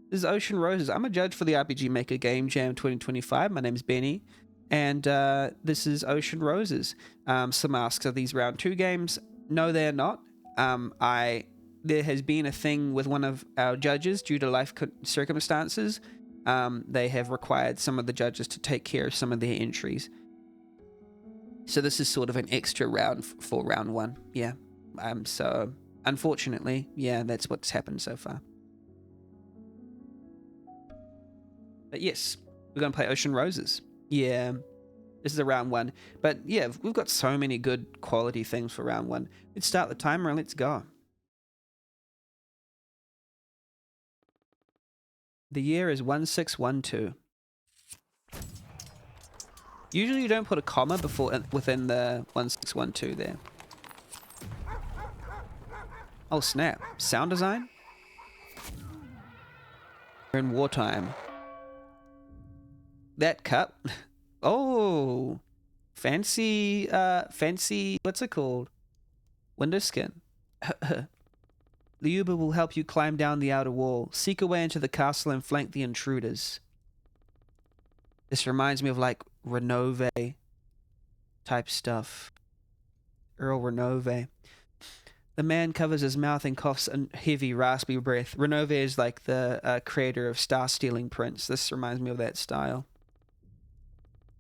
This is Ocean Roses. I'm a judge for the RPG Maker Game Jam 2025. My name's Benny, and this is Ocean Roses. Some asks, are these round 2 games? No, they're not. There has been a thing with one of our judges due to life circumstances. They have required some of the judges to take care of some of their entries. So this is sort of an extra round for round 1. Yeah. So unfortunately, yeah, that's what's happened so far. But yes, we're going to play Ocean Roses. Yeah, this is a round 1. But yeah, we've got so many good quality things for round 1. Let's start the timer and let's go. The year is 1612. Usually you don't put a comma within the 1612 there. Oh snap, sound design? We're in wartime. That cup. Oh, fancy, what's it called? Window skin. The Uber will help you climb down the outer wall, seek a way into the castle and flank the intruders. This reminds me of like Renove type stuff. Earl Renove. The man covers his mouth and coughs a heavy, raspy breath. Renove is like the creator of Star Stealing Prince. This reminds me of that style.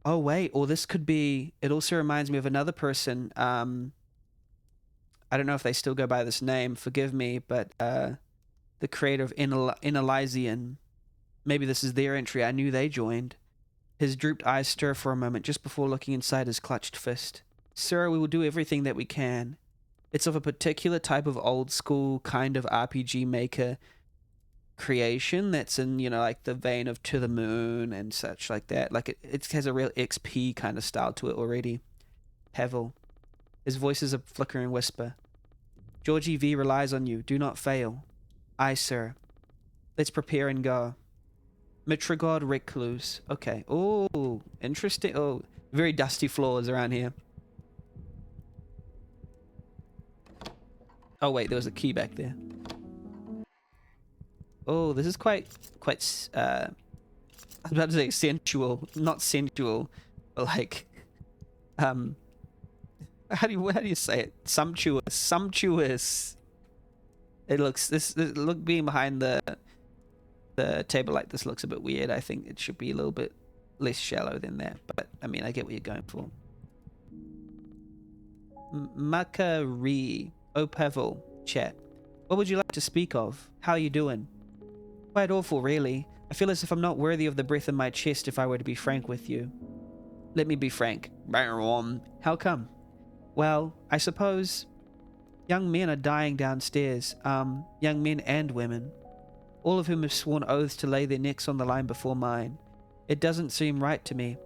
Oh, wait. Or this could be... It also reminds me of another person. I don't know if they still go by this name. Forgive me, but the creator of Inelysian. Maybe this is their entry. I knew they joined. His drooped eyes stir for a moment just before looking inside his clutched fist. Sir, we will do everything that we can. It's of a particular type of old school kind of RPG Maker creation that's in, you know, like the vein of To the Moon and such like that. Like it has a real XP kind of style to it already. Pavel. His voice is a flickering whisper. Georgie V relies on you. Do not fail. Aye, sir. Let's prepare and go. Mitragod Recluse. Okay. Oh, interesting. Oh, very dusty floors around here. Oh wait, there was a key back there. Oh, this is quite I was about to say sensual, not sensual, but like how do you say it? Sumptuous. It looks look being behind the table like this looks a bit weird. I think it should be a little bit less shallow than that, but I mean, I get what you're going for. Makari. Oh, Pavel, chat. What would you like to speak of? How are you doing? Quite awful, really. I feel as if I'm not worthy of the breath in my chest if I were to be frank with you. Let me be frank. How come? Well, I suppose young men are dying downstairs. Young men and women. All of whom have sworn oaths to lay their necks on the line before mine. It doesn't seem right to me.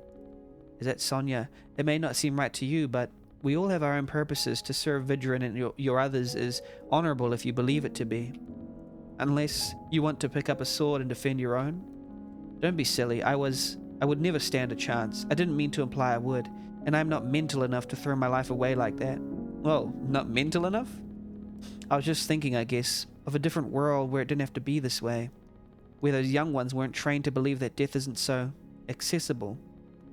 Is that Sonia? It may not seem right to you, but we all have our own purposes. To serve Vidrin and your others is honorable if you believe it to be. Unless you want to pick up a sword and defend your own. Don't be silly. I would never stand a chance. I didn't mean to imply I would, and I'm not mental enough to throw my life away like that. Well, not mental enough? I was just thinking, I guess, of a different world where it didn't have to be this way. Where those young ones weren't trained to believe that death isn't so accessible.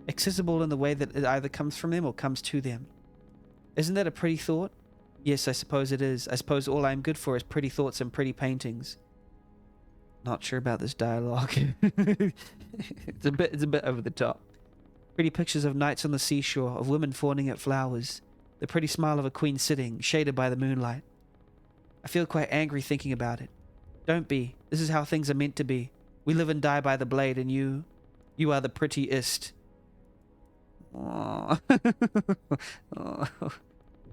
Accessible in the way that it either comes from them or comes to them. Isn't that a pretty thought? Yes, I suppose it is. I suppose all I'm good for is pretty thoughts and pretty paintings. Not sure about this dialogue. It's a bit over the top. Pretty pictures of nights on the seashore, of women fawning at flowers. The pretty smile of a queen sitting, shaded by the moonlight. I feel quite angry thinking about it. Don't be. This is how things are meant to be. We live and die by the blade, and you are the prettiest. Aww. Oh.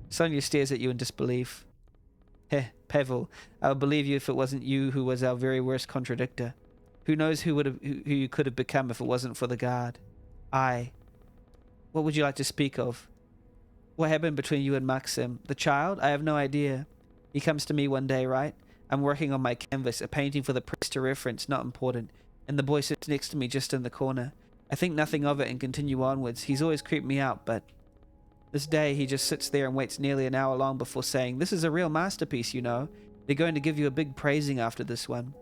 Sonia stares at you in disbelief. Heh, Pavel, I would believe you if it wasn't you who was our very worst contradictor. Who knows who you could have become if it wasn't for the guard. I. What would you like to speak of? What happened between you and Maxim? The child? I have no idea. He comes to me one day, right? I'm working on my canvas, a painting for the press to reference, not important. And the boy sits next to me just in the corner. I think nothing of it and continue onwards. He's always creeped me out, but this day he just sits there and waits nearly an hour long before saying, "This is a real masterpiece, you know. They're going to give you a big praising after this one."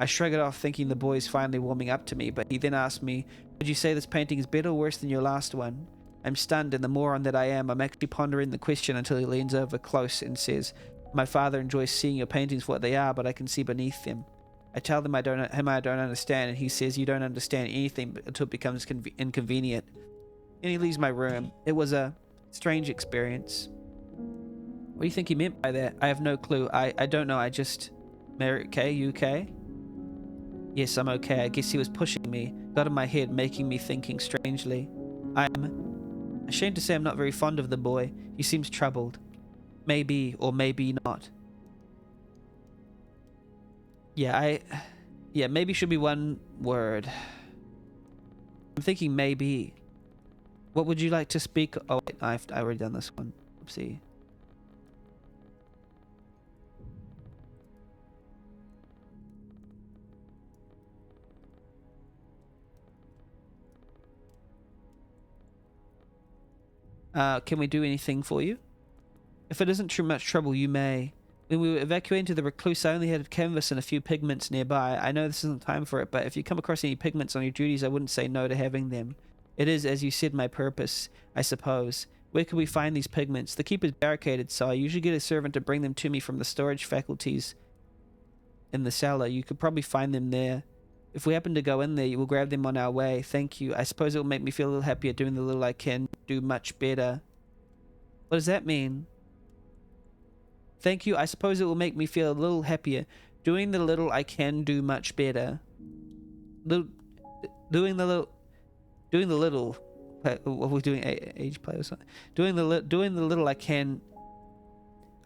I shrug it off, thinking the boy's finally warming up to me, but he then asks me, would you say this painting is better or worse than your last one? I'm stunned, and the moron that I am, I'm actually pondering the question until he leans over close and says, my father enjoys seeing your paintings for what they are, but I can see beneath them. I tell him I don't understand, and he says you don't understand anything until it becomes inconvenient. And he leaves my room. It was a strange experience. What do you think he meant by that? I have no clue. I don't know. I just... Mary, okay? You okay? Yes, I'm okay. I guess he was pushing me, got in my head, making me thinking strangely. I'm ashamed to say I'm not very fond of the boy. He seems troubled. Maybe, or maybe not. Yeah, maybe should be one word. I'm thinking maybe. What would you like to speak? Oh, wait, I already done this one. Oopsie. Can we do anything for you? If it isn't too much trouble, you may. When we were evacuating to the recluse, I only had canvas and a few pigments nearby. I know this isn't time for it, but if you come across any pigments on your duties, I wouldn't say no to having them. It is, as you said, my purpose, I suppose. Where could we find these pigments? The keep is barricaded, so I usually get a servant to bring them to me from the storage faculties in the cellar. You could probably find them there. If we happen to go in there, you will grab them on our way. Thank you. I suppose it will make me feel a little happier doing the little I can do much better. What does that mean? Thank you. I suppose it will make me feel a little happier. Doing the little I can do much better. Doing the little. What we're doing age play or something. Doing the little I can.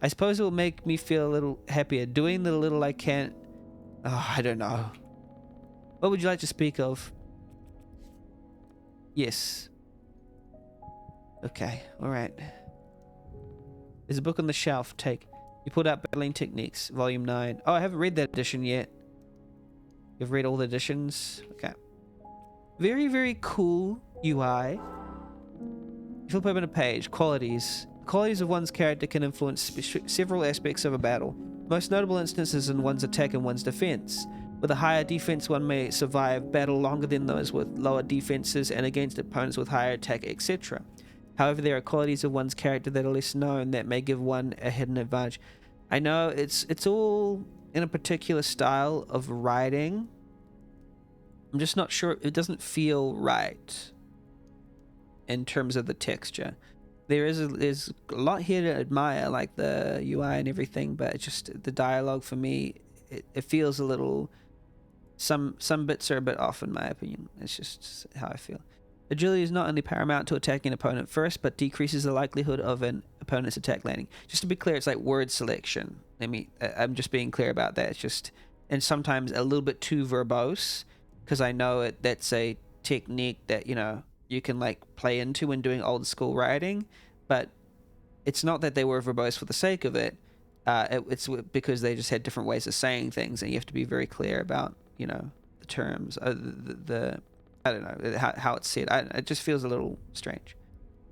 I suppose it will make me feel a little happier. Doing the little I can. Oh, I don't know. What would you like to speak of? Yes. Okay. All right. There's a book on the shelf. Take. You pulled out Battling Techniques, Volume 9. Oh, I haven't read that edition yet. You've read all the editions? Okay. Very, very cool UI. You flip open a page. Qualities. Qualities of one's character can influence several aspects of a battle. Most notable instances in one's attack and one's defense. With a higher defense, one may survive battle longer than those with lower defenses and against opponents with higher attack, etc. However, there are qualities of one's character that are less known that may give one a hidden advantage. I know it's all in a particular style of writing. I'm just not sure. It doesn't feel right in terms of the texture. There's a lot here to admire, like the UI and everything, but it's just the dialogue for me, it feels a little... Some bits are a bit off in my opinion. It's just how I feel. Agility is not only paramount to attacking an opponent first, but decreases the likelihood of an opponent's attack landing. Just to be clear, it's like word selection. I'm just being clear about that. It's just, and sometimes a little bit too verbose, because I know that's a technique that, you know, you can like play into when doing old school writing, but it's not that they were verbose for the sake of it. It's because they just had different ways of saying things, and you have to be very clear about, you know, the terms, I don't know how it's said. It just feels a little strange.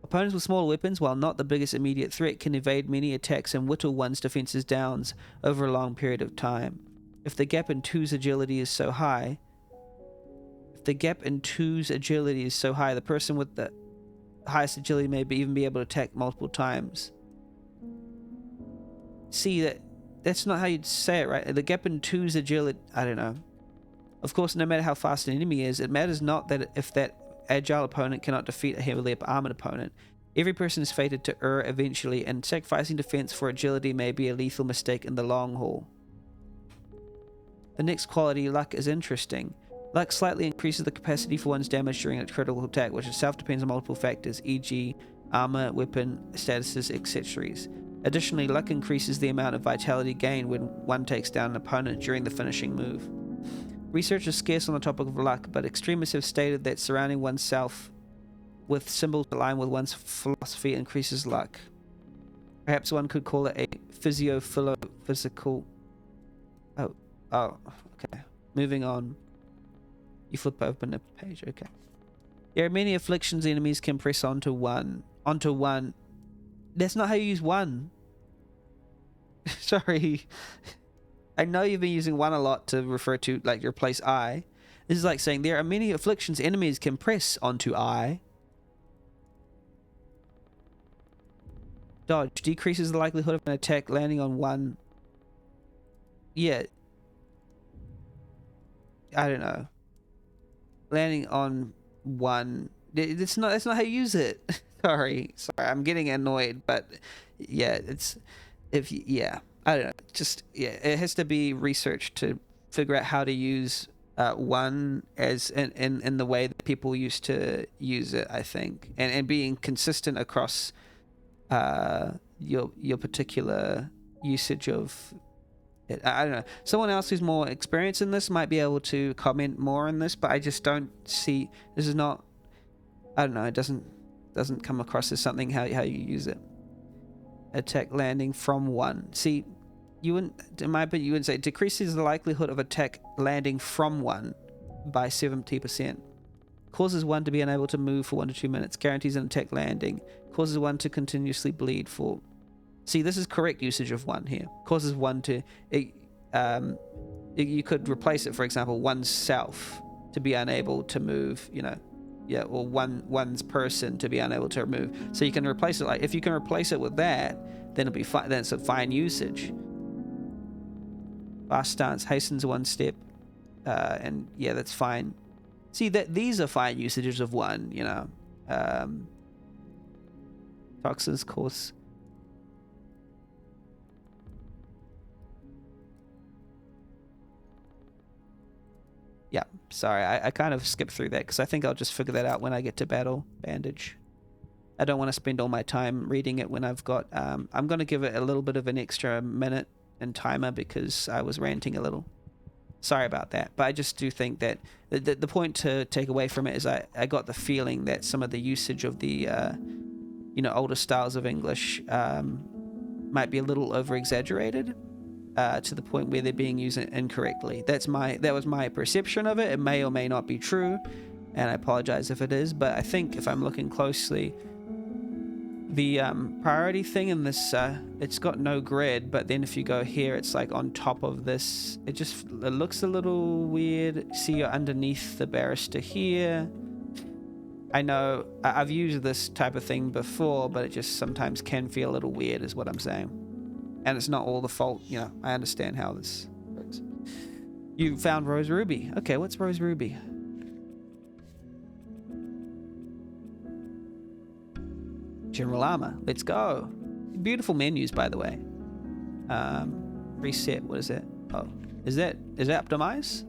Opponents with smaller weapons, while not the biggest immediate threat, can evade many attacks and whittle one's defenses down over a long period of time. If the gap in two's agility is so high, the person with the highest agility may even be able to attack multiple times. See, that's not how you'd say it, right? The gap in two's agility, I don't know. Of course, no matter how fast an enemy is, it matters not that if that agile opponent cannot defeat a heavily armored opponent. Every person is fated to err eventually, and sacrificing defense for agility may be a lethal mistake in the long haul. The next quality, luck, is interesting. Luck slightly increases the capacity for one's damage during a critical attack, which itself depends on multiple factors, e.g. armor, weapon, statuses, etc. Additionally, luck increases the amount of vitality gained when one takes down an opponent during the finishing move. Research is scarce on the topic of luck, but extremists have stated that surrounding oneself with symbols aligned with one's philosophy increases luck. Perhaps one could call it a physical... Oh, okay. Moving on. You flip open a page, okay. There are many afflictions enemies can press onto one. That's not how you use one. Sorry. I know you've been using one a lot to refer to, like, replace I. This is like saying there are many afflictions enemies can press onto I. Dodge decreases the likelihood of an attack landing on one. Yeah. I don't know. Landing on one. That's not how you use it. Sorry, I'm getting annoyed, but yeah, yeah, I don't know. Just yeah, it has to be researched to figure out how to use one as in the way that people used to use it, I think, and being consistent across your particular usage of it. I don't know. Someone else who's more experienced in this might be able to comment more on this, but I just don't see. This is not. I don't know. It doesn't come across as something how you use it. Attack landing from one. See, you wouldn't. In my opinion, you wouldn't say decreases the likelihood of attack landing from one by 70%. Causes one to be unable to move for 1 to 2 minutes. Guarantees an attack landing. Causes one to continuously bleed for. See, this is correct usage of one here. Causes one to. You could replace it, for example, oneself to be unable to move. You know. Yeah, or one's person to be unable to move. So you can replace it, like, if you can replace it with that, then it'll be fine. Then it's a fine usage. Fast stance hastens one step, and yeah, that's fine. See, that these are fine usages of one, you know. Toxins cause. Yeah, sorry, I kind of skipped through that because I think I'll just figure that out when I get to battle bandage. I don't want to spend all my time reading it when I've got. I'm going to give it a little bit of an extra minute and timer because I was ranting a little. Sorry about that, but I just do think that the point to take away from it is I got the feeling that some of the usage of the older styles of English might be a little over exaggerated. To the point where they're being used incorrectly. That was my perception of it. It may or may not be true, and I apologize if it is, but I think if I'm looking closely, the priority thing in this, it's got no grid, but then if you go here, it's like on top of this. It looks a little weird. See, you're underneath the barrister here. I know I've used this type of thing before, but it just sometimes can feel a little weird is what I'm saying. And it's not all the fault, you know, I understand how this works. You found Rose Ruby. Okay, what's Rose Ruby? General Armor. Let's go. Beautiful menus, by the way. Reset, what is that? Oh, is that optimize?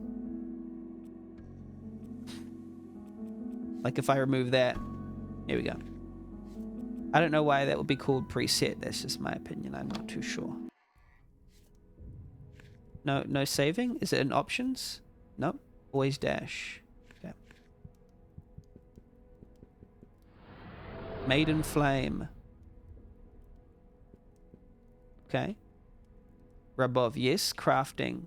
Like if I remove that, here we go. I don't know why that would be called preset. That's just my opinion. I'm not too sure. No saving? Is it in options? Nope. Always dash. Okay. Maiden Flame. Okay. Rabov. Yes. Crafting.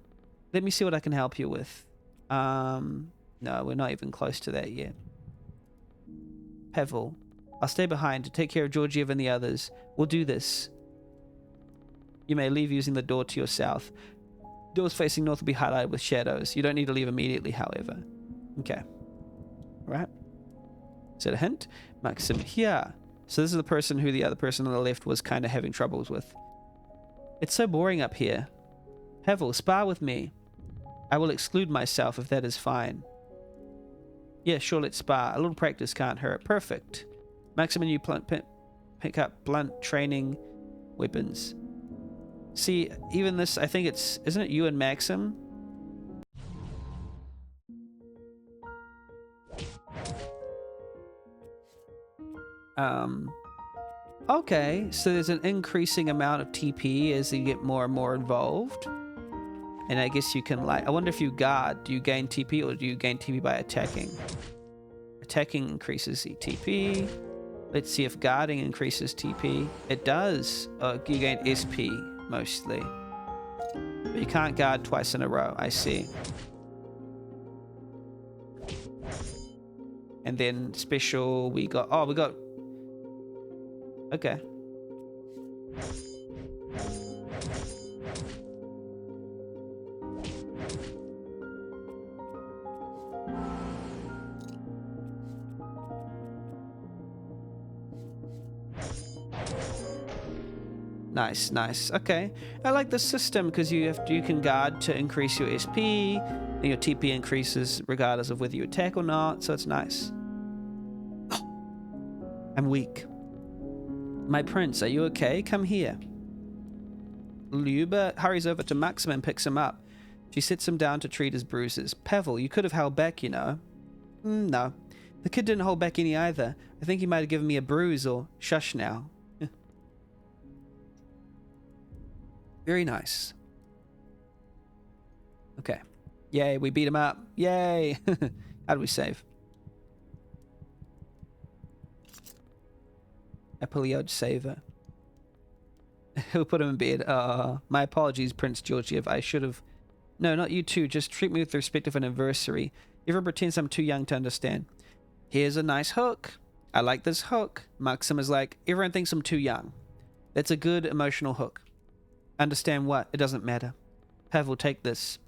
Let me see what I can help you with. No, we're not even close to that yet. Pevel. I'll stay behind to take care of Georgiev and the others. We'll do this. You may leave using the door to your south. Doors facing north will be highlighted with shadows. You don't need to leave immediately, however. Okay. Right. Is that a hint? Maxim here. So this is the person who the other person on the left was kind of having troubles with. It's so boring up here. Pevel, spar with me. I will exclude myself if that is fine. Yeah, sure, let's spar. A little practice can't hurt. Perfect. Maxim and you pick up blunt training weapons. See, even this, I think isn't it you and Maxim? Okay, so there's an increasing amount of TP as you get more and more involved. And I guess you can, like, I wonder if you guard, do you gain TP or do you gain TP by attacking? Attacking increases the TP. Let's see if guarding increases TP. It does. You gain SP mostly. But you can't guard twice in a row. I see. And then special, we got... Oh, we got... Okay. Nice, nice. Okay. I like the system because you can guard to increase your SP, and your TP increases regardless of whether you attack or not, so it's nice. I'm weak. My prince, are you okay? Come here. Luba hurries over to Maxim and picks him up. She sits him down to treat his bruises. Pavel, you could have held back, you know. No. The kid didn't hold back any either. I think he might have given me a bruise or shush now. Very nice. Okay. Yay, we beat him up. Yay. How do we save? Apolliod saver. He'll put him in bed. My apologies, Prince Georgiev. I should have... No, not you too. Just treat me with the respect of an adversary. Everyone pretends I'm too young to understand. Here's a nice hook. I like this hook. Maxim is like, everyone thinks I'm too young. That's a good emotional hook. Understand what? It doesn't matter. Pavel, take this.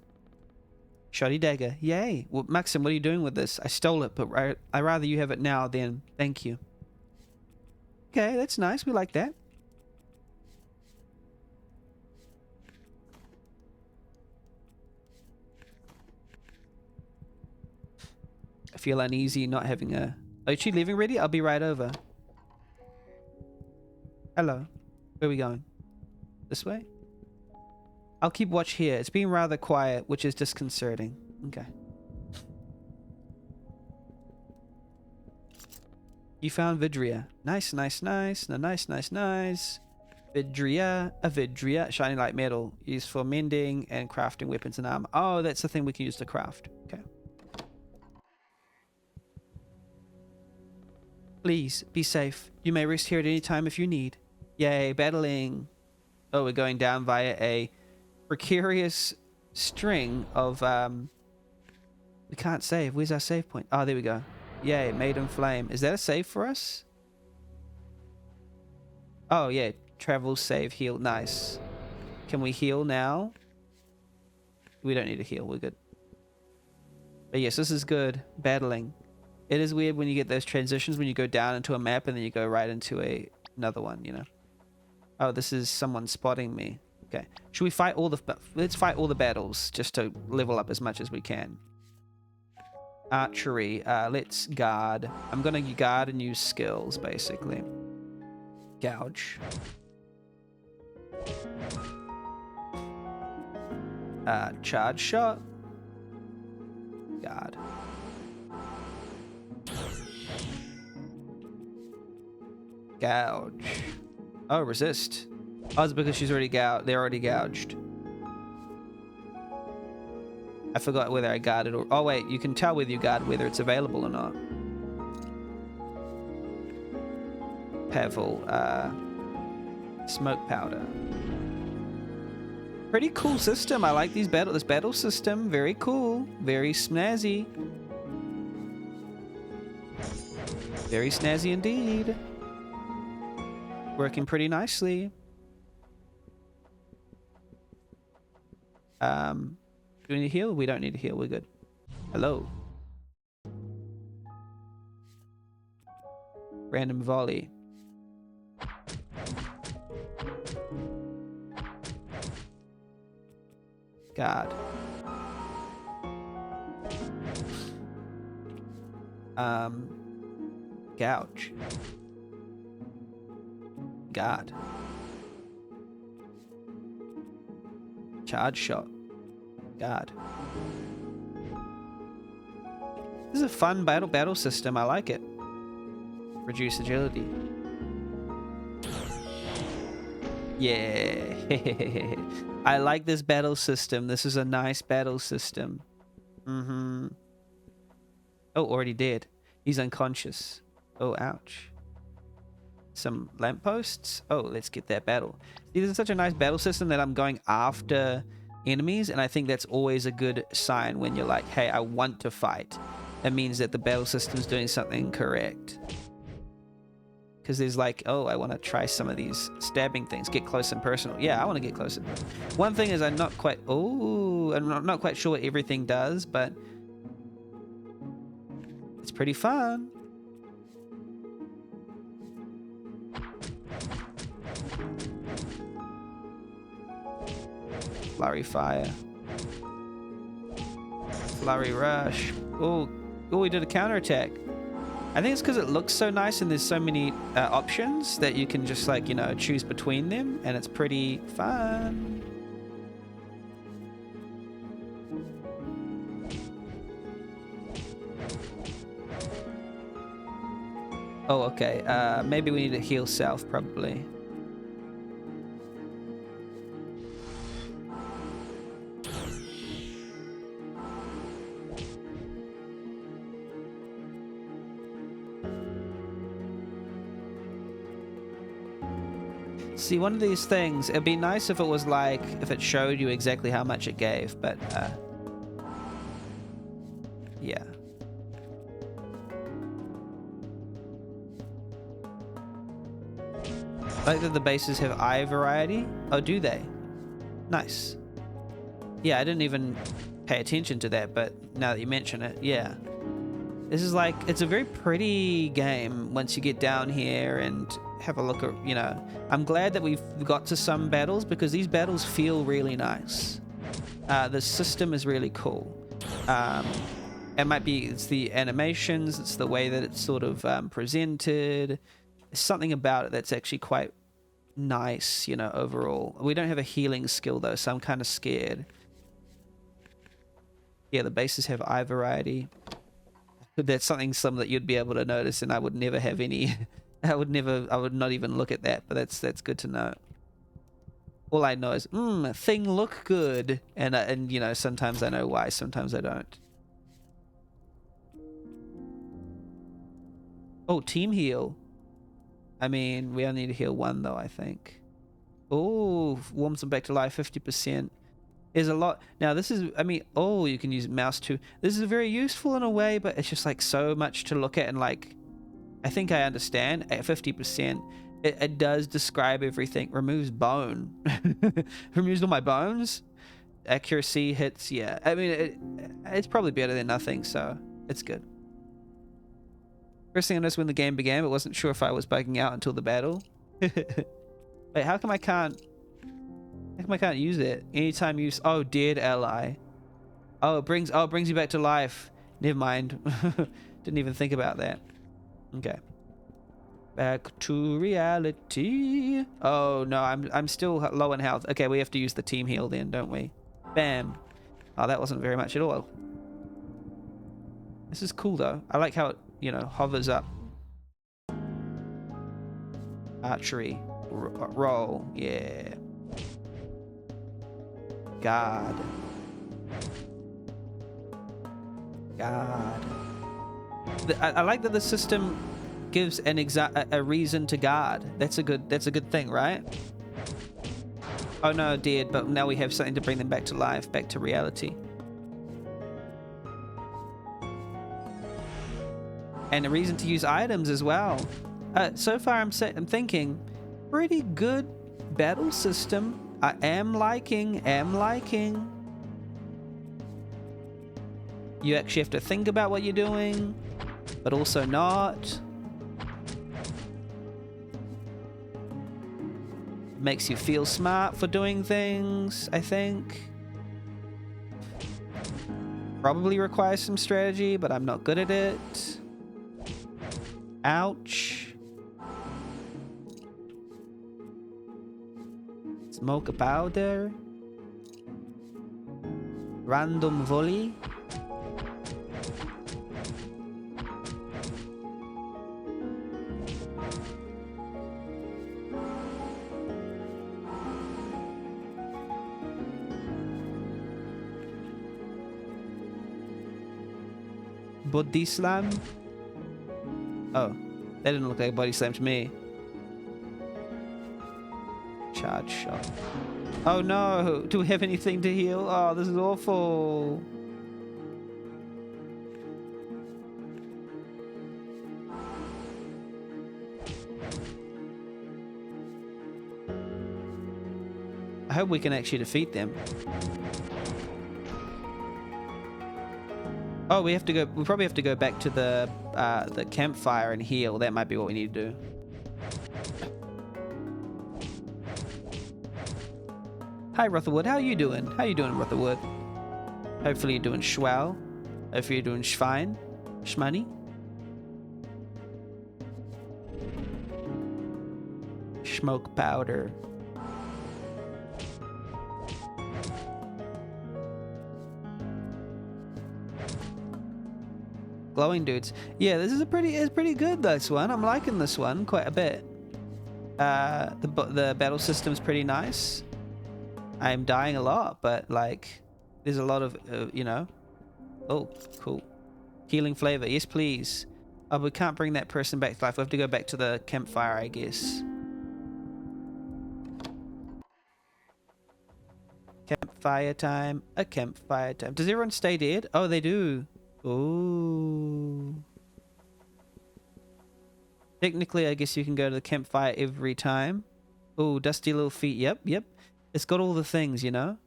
Shoddy dagger. Yay. Well, Maxim, what are you doing with this? I stole it, but I'd rather you have it now than thank you. Okay, that's nice. We like that. I feel uneasy not having a... Are you leaving ready? I'll be right over. Hello. Where are we going? This way? I'll keep watch here. It's been rather quiet, which is disconcerting. Okay. You found Vidria. Nice, nice, nice. No, nice, nice, nice. Vidria. A Vidria. Shiny light metal. Used for mending and crafting weapons and armor. Oh, that's the thing we can use to craft. Okay. Please, be safe. You may rest here at any time if you need. Yay, battling. Oh, we're going down via a precarious string of, we can't save. Where's our save point? Oh, there we go. Yay, Maiden Flame. Is that a save for us? Oh, yeah. Travel, save, heal. Nice. Can we heal now? We don't need to heal. We're good. But yes, this is good. Battling. It is weird when you get those transitions when you go down into a map and then you go right into another one, you know. Oh, this is someone spotting me. Okay. Should we fight all the... Let's fight all the battles just to level up as much as we can. Archery. Let's guard. I'm going to guard and use skills, basically. Gouge. Charge shot. Guard. Gouge. Oh, resist. Oh, it's because she's already gouged. They're already gouged. I forgot whether I guarded or... Oh, wait. You can tell whether you guard whether it's available or not. Pavel. Smoke powder. Pretty cool system. I like this battle system. Very cool. Very snazzy. Very snazzy indeed. Working pretty nicely. Do we need to heal? We don't need to heal. We're good. Hello. Random volley. God. Gouge. God. Charge shot. God. This is a fun battle system. I like it. Reduce agility. Yeah. I like this battle system. This is a nice battle system. Mm-hmm. Oh, already dead. He's unconscious. Oh, ouch. Some lampposts. Oh, let's get that battle. See, this is such a nice battle system that I'm going after enemies, and I think that's always a good sign when you're like, hey, I want to fight. That means that the battle system's doing something correct. Because there's like, oh, I want to try some of these stabbing things. Get close and personal. Yeah, I want to get close and personal. One thing is I'm not quite... Oh, I'm not quite sure what everything does, but it's pretty fun. Flurry fire. Flurry rush. Oh, we did a counterattack. I think it's because it looks so nice and there's so many options that you can just like, you know, choose between them, and it's pretty fun. Oh, okay. Maybe we need to heal south, probably. See, one of these things, it'd be nice if it was like, if it showed you exactly how much it gave, but, yeah. I like that the bases have eye variety. Oh, do they? Nice. Yeah, I didn't even pay attention to that, but now that you mention it, yeah. This is like, it's a very pretty game once you get down here and have a look at, you know. I'm glad that we've got to some battles because these battles feel really nice. The system is really cool. It might be, it's the animations, it's the way that it's sort of presented. There's something about it that's actually quite nice, you know, overall. We don't have a healing skill though, so I'm kind of scared. Yeah, the bases have eye variety. That's something that you'd be able to notice, and I would never have any. I would not even look at that, but that's good to know. All I know is, thing look good, and you know, sometimes I know why, sometimes I don't. Oh, team heal. I mean, we only need to heal one though, I think. Oh, warms them back to life 50%. Is a lot. Now this is, I mean, oh, you can use mouse too. This is very useful in a way, but it's just like so much to look at, and like, I think I understand. At 50%, it does describe everything. Removes bone. Removes all my bones. Accuracy hits, yeah. I mean, it's probably better than nothing, so it's good. First thing I noticed when the game began, but wasn't sure if I was bugging out until the battle. Wait, how come I can't use it? Anytime you use, oh, dead ally. Oh, it brings you back to life. Never mind. Didn't even think about that. Okay. Back to reality. Oh no, I'm still low in health. Okay, we have to use the team heal then, don't we? Bam. Oh, that wasn't very much at all. This is cool though. I like how it, you know, hovers up. Archery. Roll. Yeah. God. I like that the system gives a reason to guard. That's a good thing, right? Oh no, dead, but now we have something to bring them back to life, back to reality. And a reason to use items as well. So far I'm thinking pretty good battle system. I am liking. You actually have to think about what you're doing, but also not. Makes you feel smart for doing things, I think. Probably requires some strategy, but I'm not good at it. Ouch. Smoke powder. Random volley. Body slam. Oh, that didn't look like a body slam to me. Charge shot. Oh no, do we have anything to heal? Oh, this is awful. I hope we can actually defeat them. Oh, we probably have to go back to the campfire and heal. That might be what we need to do. Hi, Rutherwood. How you doing? How you doing, Rutherwood? Hopefully you're doing schwell. Hopefully you're doing schfine. Schmoney. Smoke powder. Glowing dudes. Yeah, this is it's pretty good, this one. I'm liking this one quite a bit. The battle system's pretty nice. I'm dying a lot, but like there's a lot of you know. Oh, cool. Healing flavor. Yes, please. Oh, we can't bring that person back to life. We have to go back to the campfire, I guess. Campfire time. A campfire time. Does everyone stay dead? Oh, they do. Ooh. Technically, I guess you can go to the campfire every time. Oh, dusty little feet. Yep, yep. It's got all the things, you know?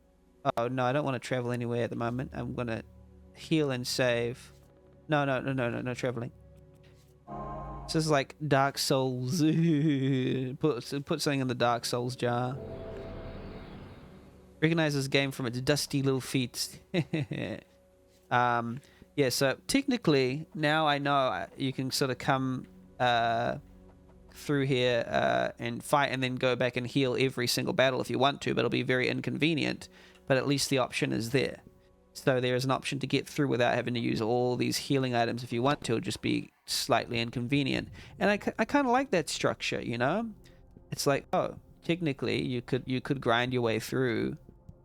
Oh, no, I don't want to travel anywhere at the moment. I'm going to heal and save. No traveling. This is like Dark Souls. Put something in the Dark Souls jar. Recognize this game from its dusty little feet. Yeah, so technically, now I know you can sort of come through here and fight and then go back and heal every single battle if you want to, but it'll be very inconvenient. But at least the option is there. So there is an option to get through without having to use all these healing items if you want to. It'll just be slightly inconvenient. And I kind of like that structure, you know? It's like, oh, technically you could grind your way through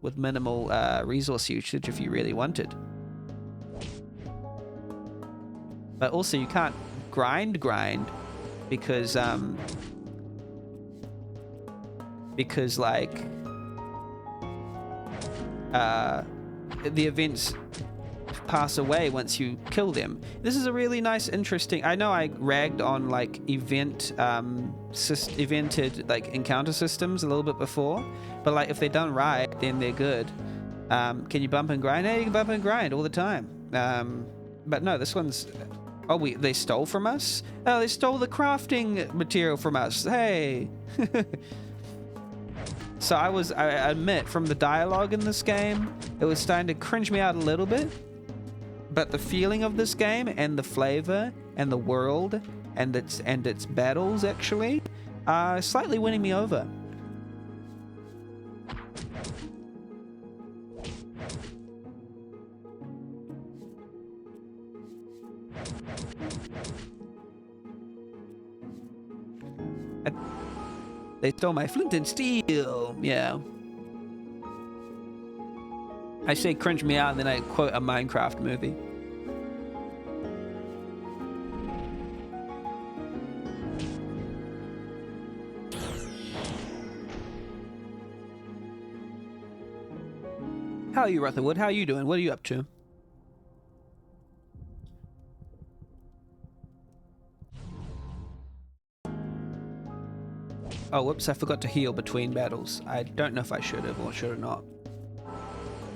with minimal resource usage if you really wanted. But also you can't grind because like the events pass away once you kill them. This is a really nice, interesting. I know I ragged on like evented like encounter systems a little bit before, but like if they're done right, then they're good. Can you bump and grind? Yeah, you can bump and grind all the time. But no, this one's. Oh, they stole from us? Oh, they stole the crafting material from us. Hey. So I admit, from the dialogue in this game, it was starting to cringe me out a little bit. But the feeling of this game and the flavor and the world and its battles actually are slightly winning me over. They stole my flint and steel. Yeah. I say cringe me out and then I quote a Minecraft movie. How are you, Rutherwood? How are you doing? What are you up to? Oh, whoops, I forgot to heal between battles. I don't know if I should have or should have not.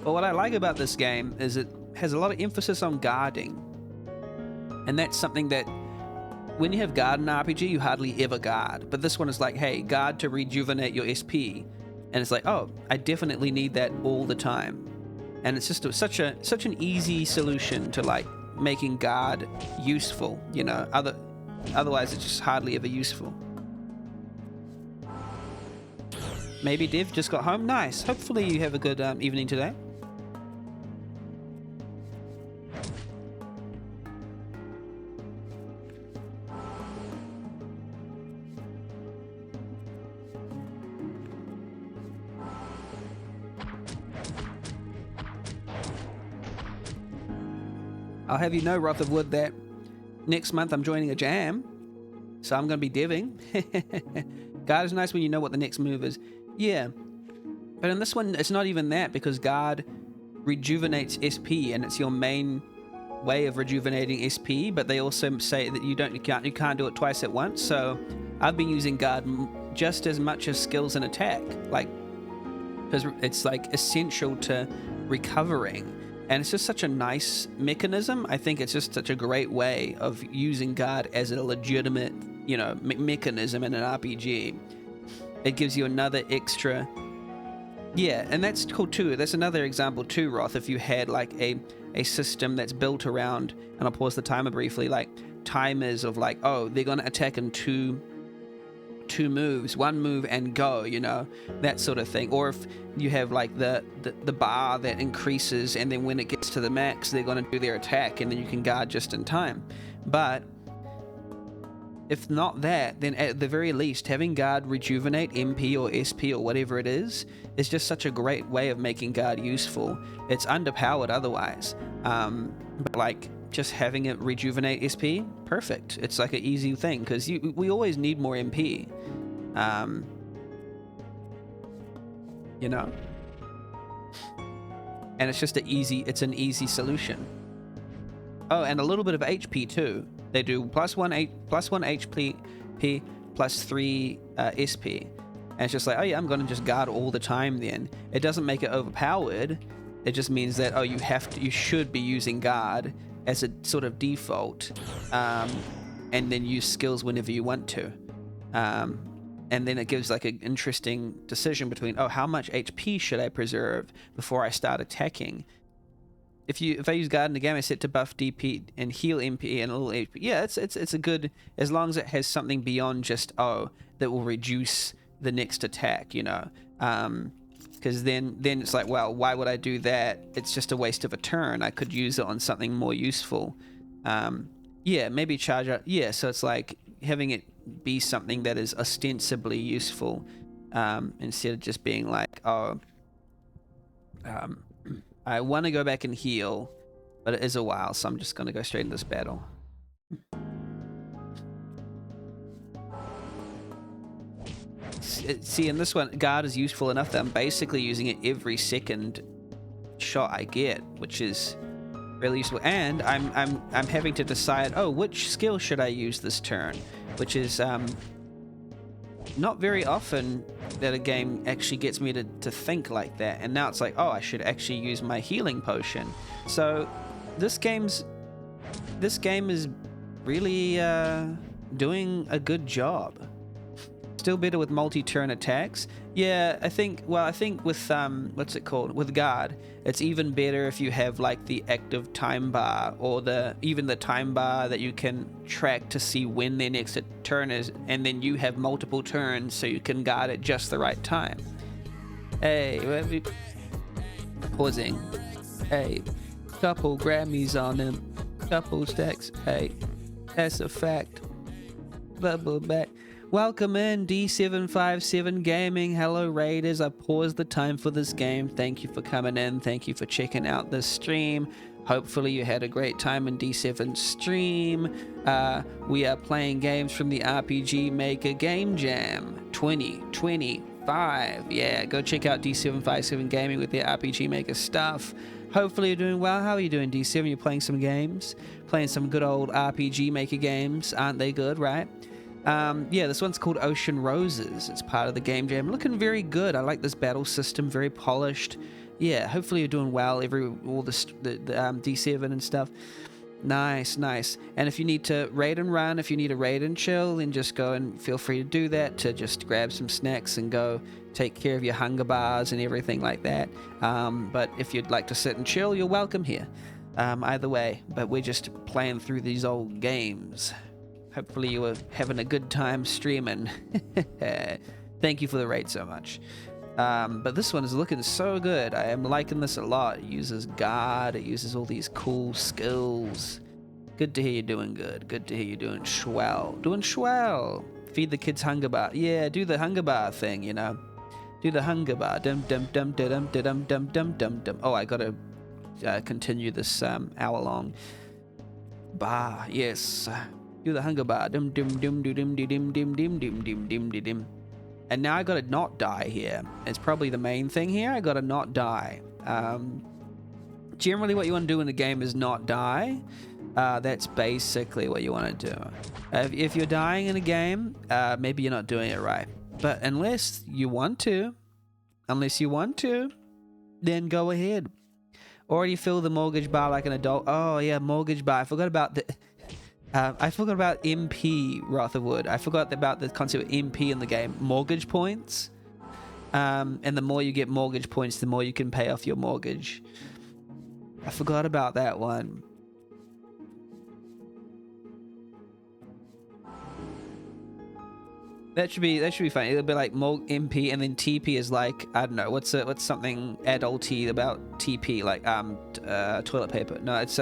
But what I like about this game is it has a lot of emphasis on guarding. And that's something that when you have guard in RPG, you hardly ever guard. But this one is like, hey, guard to rejuvenate your SP. And it's like, oh, I definitely need that all the time. And it's just such an easy solution to like making guard useful, you know. Otherwise it's just hardly ever useful. Maybe Dev just got home. Nice. Hopefully you have a good evening today. I'll have you know, Rutherwood, that next month I'm joining a jam. So I'm going to be deving. Guard is nice when you know what the next move is. Yeah. But in this one, it's not even that, because guard rejuvenates SP and it's your main way of rejuvenating SP, but they also say that you can't do it twice at once. So I've been using guard just as much as skills and attack, like, because it's like essential to recovering. And it's just such a nice mechanism. I think it's just such a great way of using guard as a legitimate, you know, mechanism in an RPG. It gives you another extra Yeah, and that's cool too. That's another example too, Roth. If you had like a system that's built around, and I'll pause the timer briefly, like timers of like, oh, they're gonna attack in two moves, one move and go, you know, that sort of thing. Or if you have like the bar that increases, and then when it gets to the max, they're gonna do their attack, and then you can guard just in time. But if not that, then at the very least, having guard rejuvenate MP or SP or whatever it is just such a great way of making guard useful. It's underpowered otherwise. But like just having it rejuvenate SP, perfect. It's like an easy thing because we always need more MP. You know? And it's just an easy solution. Oh, and a little bit of HP too. They do plus one HP, plus 3 SP. And it's just like, oh yeah, I'm going to just guard all the time then. It doesn't make it overpowered. It just means that, oh, you should be using guard as a sort of default. And then use skills whenever you want to. And then it gives like an interesting decision between, oh, how much HP should I preserve before I start attacking? If I use guard in the game, I set to buff DP and heal MP and a little HP. Yeah, it's a good, as long as it has something beyond just, oh, that will reduce the next attack, you know. Because then it's like, well, why would I do that? It's just a waste of a turn. I could use it on something more useful. Yeah, maybe charge up. Yeah, so it's like having it be something that is ostensibly useful, instead of just being like, oh, I want to go back and heal, but it is a while, so I'm just going to go straight into this battle. See, in this one, guard is useful enough that I'm basically using it every second shot I get, which is really useful. And I'm having to decide, oh, which skill should I use this turn, which is not very often that a game actually gets me to think like that. And now it's like, oh, I should actually use my healing potion. So this game is really doing a good job. Still better with multi-turn attacks. Yeah, I think with what's it called, with guard, it's even better if you have like the active time bar, or even the time bar that you can track to see when their next turn is, and then you have multiple turns so you can guard at just the right time. Hey, pausing. Hey, couple Grammys on them, couple stacks. Hey, that's a fact. Bubble back. Welcome in, D757 Gaming. Hello, Raiders. I paused the time for this game. Thank you for coming in. Thank you for checking out this stream. Hopefully you had a great time in D7's stream. We are playing games from the RPG Maker Game Jam 2025. Yeah, go check out D757 Gaming with their RPG Maker stuff. Hopefully you're doing well. How are you doing, D7? You're playing some games? Playing some good old RPG Maker games. Aren't they good, right? Yeah, this one's called Ocean Roses. It's part of the Game Jam. Looking very good. I like this battle system, very polished. Yeah, hopefully you're doing well. All the D7 and stuff. Nice. And if you need to raid and run, if you need a raid and chill, then just go and feel free to do that, to just grab some snacks and go take care of your hunger bars and everything like that. But if you'd like to sit and chill, you're welcome here. Either way, but we're just playing through these old games. Hopefully you were having a good time streaming. Thank you for the raid so much. But this one is looking so good. I am liking this a lot. It uses guard. It uses all these cool skills. Good to hear you're doing good. Good to hear you're doing swell. Doing swell. Feed the kids hunger bar. Yeah, do the hunger bar thing, you know. Do the hunger bar. Dum dum dum dum dum dum dum dum dum. Oh, I gotta continue this hour-long bar. Yes. Do the hunger bar. Dum dum dum dum dum dum dum dum dum dum dum dum. And now I gotta not die here. It's probably the main thing here. I gotta not die. Generally what you want to do in the game is not die. That's basically what you want to do. If you're dying in a game, maybe you're not doing it right. But unless you want to, then go ahead. Already fill the mortgage bar like an adult. Oh yeah, mortgage bar. I forgot about MP, Rotherwood. I forgot about the concept of MP in the game. Mortgage points. And the more you get mortgage points, the more you can pay off your mortgage. I forgot about that one. That should be fun. It'll be like MP, and then TP is like, I don't know, what's something adulty about TP, like toilet paper. No, it's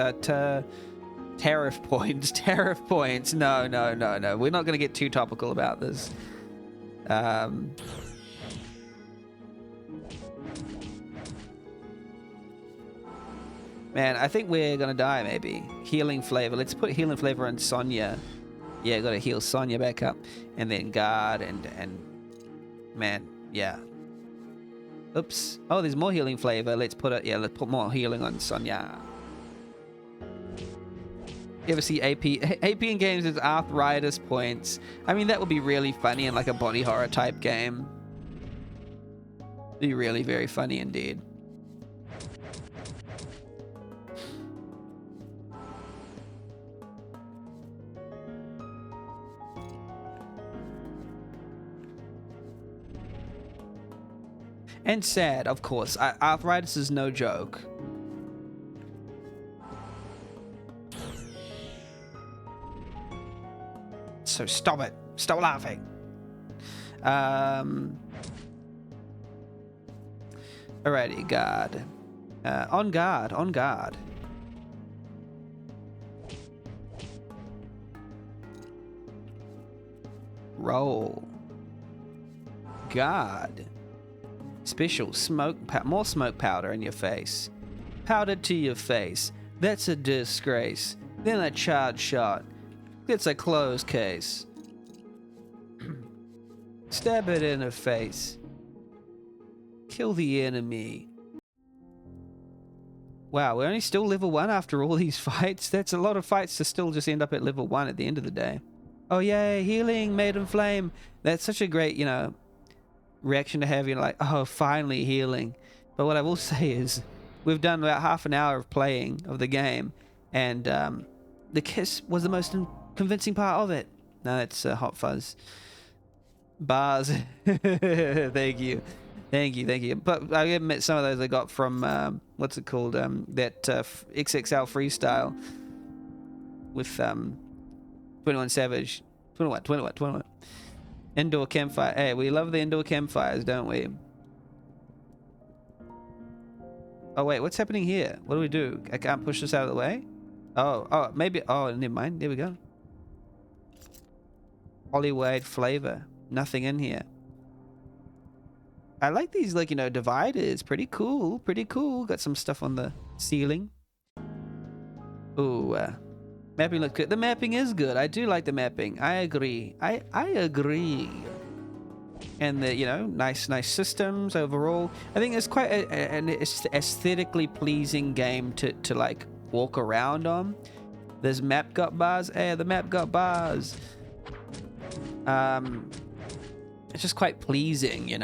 tariff points. Tariff points. No. We're not gonna get too topical about this. Man, I think we're gonna die maybe. Healing flavor. Let's put healing flavor on Sonya. Yeah, gotta heal Sonya back up. And then guard and man, yeah. Oops. Oh, there's more healing flavor. Let's put more healing on Sonya. You ever see AP? AP in games is arthritis points. I mean, that would be really funny in like a body horror type game. Be really very funny indeed. And sad, of course. Arthritis is no joke. So stop it. Stop laughing. Alrighty, guard. On guard. Roll. Guard. Special more smoke powder in your face. Powder to your face. That's a disgrace. Then a charge shot. It's a closed case. Stab it in the face. Kill the enemy. Wow, we're only still level 1 after all these fights. That's a lot of fights to still just end up at level 1 at the end of the day. Oh yay, healing, Maiden Flame. That's such a great, reaction to have, like, oh, finally healing. But what I will say is we've done about half an hour of playing of the game, and the kiss was the most convincing part of it. No, that's Hot Fuzz. Bars. Thank you. But I admit some of those I got from what's it called, that XXL freestyle with 21 Savage. 21. Indoor campfire. Hey, we love the indoor campfires, don't we? Oh, wait, what's happening here? What do we do? I can't push this out of the way? Oh, maybe. Oh, never mind. There we go. Hollywood flavor. Nothing in here. I like these, like, dividers. Pretty cool. Got some stuff on the ceiling. Ooh, mapping looks good. The mapping is good. I do like the mapping. I agree. I agree. And the, nice systems overall. I think it's quite an aesthetically pleasing game to like walk around on. This map got bars. Hey, the map got bars. It's just quite pleasing,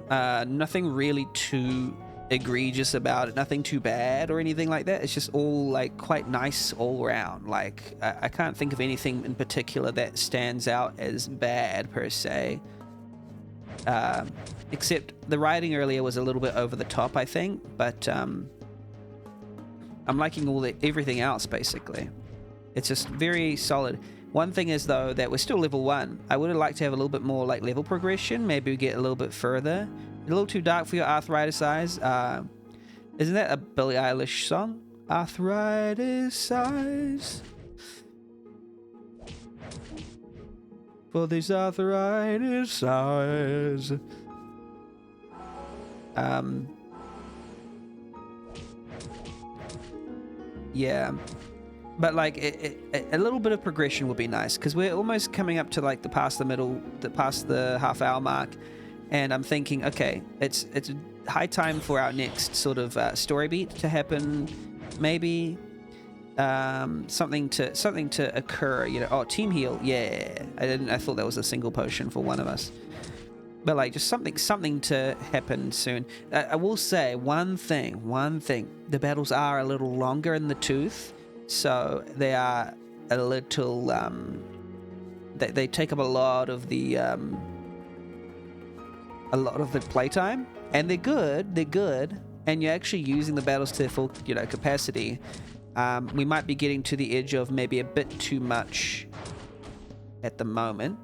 nothing really too egregious about it, nothing too bad or anything like that. It's just all like quite nice all around. Like I can't think of anything in particular that stands out as bad per se, except the writing earlier was a little bit over the top, I think, but I'm liking everything else basically. It's just very solid. One thing is, though, that we're still level 1. I would have liked to have a little bit more like level progression. Maybe we get a little bit further. A little too dark for your arthritis eyes. Isn't that a Billie Eilish song? Arthritis eyes. For these arthritis eyes. Yeah. But like a little bit of progression would be nice, because we're almost coming up to like past the half-hour mark, and I'm thinking, okay, it's high time for our next sort of story beat to happen. Maybe something to occur. Oh, team heal. Yeah, I thought that was a single potion for one of us. But like just something to happen soon. I will say one thing. The battles are a little longer in the tooth. So they are a little, they take up a lot of the a lot of the playtime, and they're good, and you're actually using the battles to their full, you know, capacity. We might be getting to the edge of maybe a bit too much at the moment,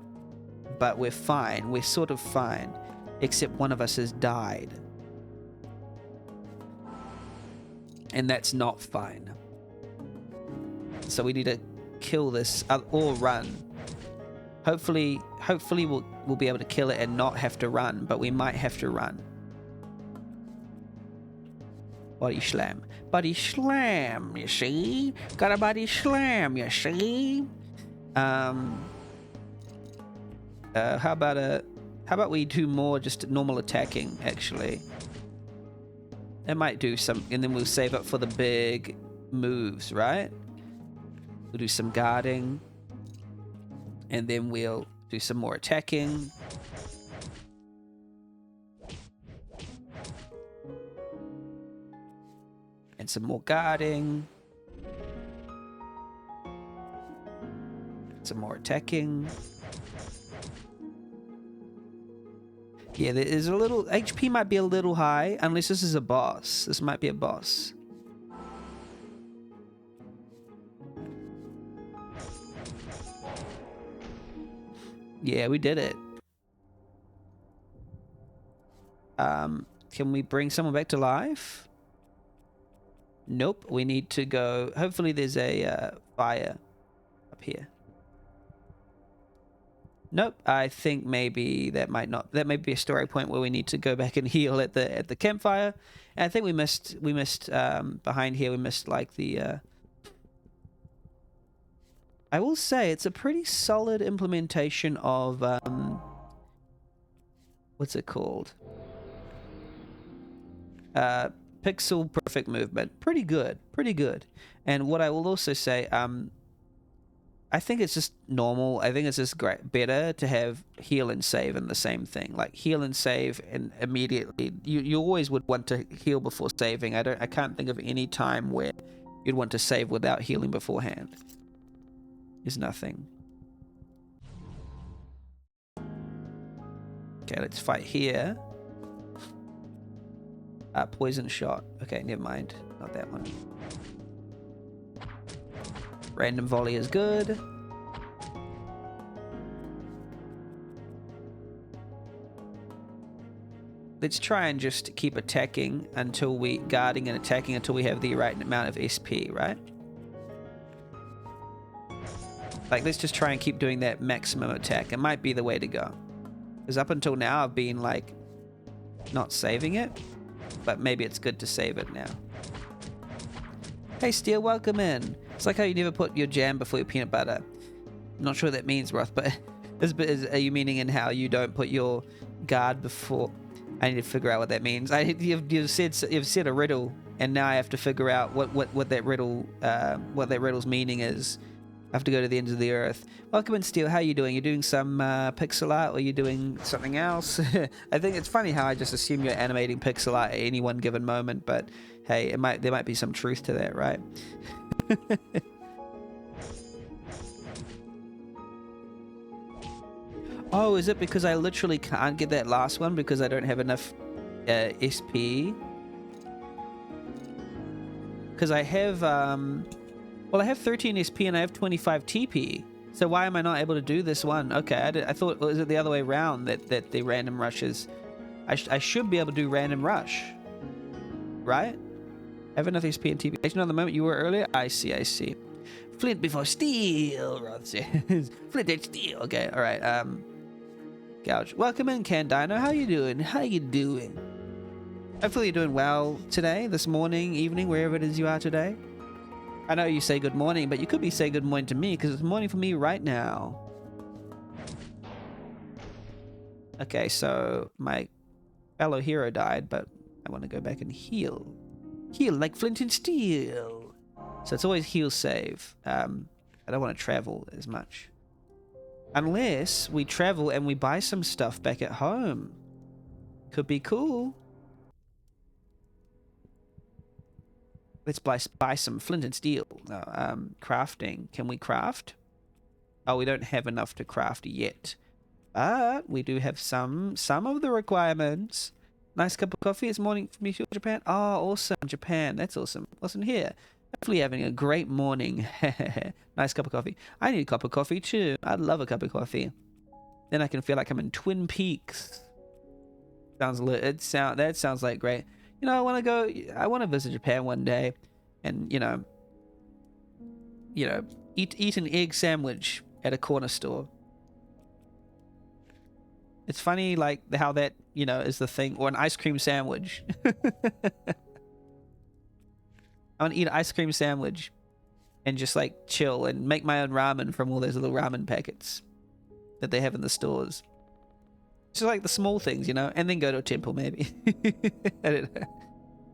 but we're fine. We're sort of fine, except one of us has died, and that's not fine. So we need to kill this or run. Hopefully we'll be able to kill it and not have to run, but we might have to run. Body slam. Body slam, you see? Got a body slam, you see? How about we do more just normal attacking, actually? That might do some, and then we'll save up for the big moves, right? We'll do some guarding, and then we'll do some more attacking. And some more guarding. Some more attacking. Yeah, there is a little... HP might be a little high, unless this is a boss. This might be a boss. Yeah, we did it. Can we bring someone back to life? Nope, we need to go... Hopefully there's a fire up here. Nope, I think maybe that might not... That may be a story point where we need to go back and heal at the campfire. And I think we missed behind here, we missed like the... I will say it's a pretty solid implementation of... what's it called? Pixel perfect movement. Pretty good. Pretty good. And what I will also say, I think it's just normal. I think it's just better to have heal and save in the same thing. Like heal and save, and immediately you always would want to heal before saving. I can't think of any time where you'd want to save without healing beforehand. There's nothing. Okay, let's fight here. Poison shot. Okay, never mind. Not that one. Random volley is good. Let's try and just keep attacking until we... Guarding and attacking until we have the right amount of SP, right? Like, let's just try and keep doing that maximum attack. It might be the way to go. Because up until now, I've been, like, not saving it. But maybe it's good to save it now. Hey, Steel, welcome in. It's like how you never put your jam before your peanut butter. I'm not sure what that means, Roth, but are you meaning in how you don't put your guard before? I need to figure out what that means. You've said a riddle, and now I have to figure out what that riddle's meaning is. I have to go to the ends of the earth. Welcome in, Steel. How are you doing? You doing some pixel art, or are you doing something else? I think it's funny how I just assume you're animating pixel art at any one given moment, but hey, there might be some truth to that, right? Oh, is it because I literally can't get that last one because I don't have enough SP? Because I have... Well, I have 13 SP and I have 25 TP. So why am I not able to do this one? Okay, I thought, was it the other way around that the random rushes? I should be able to do random rush. Right? I have enough SP and TP. Actually, on the moment you were earlier? I see. Flint before steel, Rod says. Flint and steel. Okay, alright. Gouge. Welcome in, Candino. How you doing? Hopefully you're doing well today, this morning, evening, wherever it is you are today. I know you say good morning, but you could be saying good morning to me because it's morning for me right now. Okay, so my fellow hero died, but I want to go back and heal. Heal like flint and steel. So it's always heal save. I don't want to travel as much. Unless we travel and we buy some stuff back at home. Could be cool. Let's buy some flint and steel. Crafting. Can we craft? Oh, we don't have enough to craft yet. But we do have some of the requirements. Nice cup of coffee. It's morning for me to Japan. Oh, awesome. Japan. That's awesome. Wasn't here. Hopefully having a great morning. Nice cup of coffee. I need a cup of coffee too. I'd love a cup of coffee. Then I can feel like I'm in Twin Peaks. That sounds like great. You know, I want to visit Japan one day and, you know, eat an egg sandwich at a corner store. It's funny, like, how that, you know, is the thing. Or an ice cream sandwich. I want to eat an ice cream sandwich and just, like, chill and make my own ramen from all those little ramen packets that they have in the stores. Just like the small things, you know, and then go to a temple, maybe. I don't know.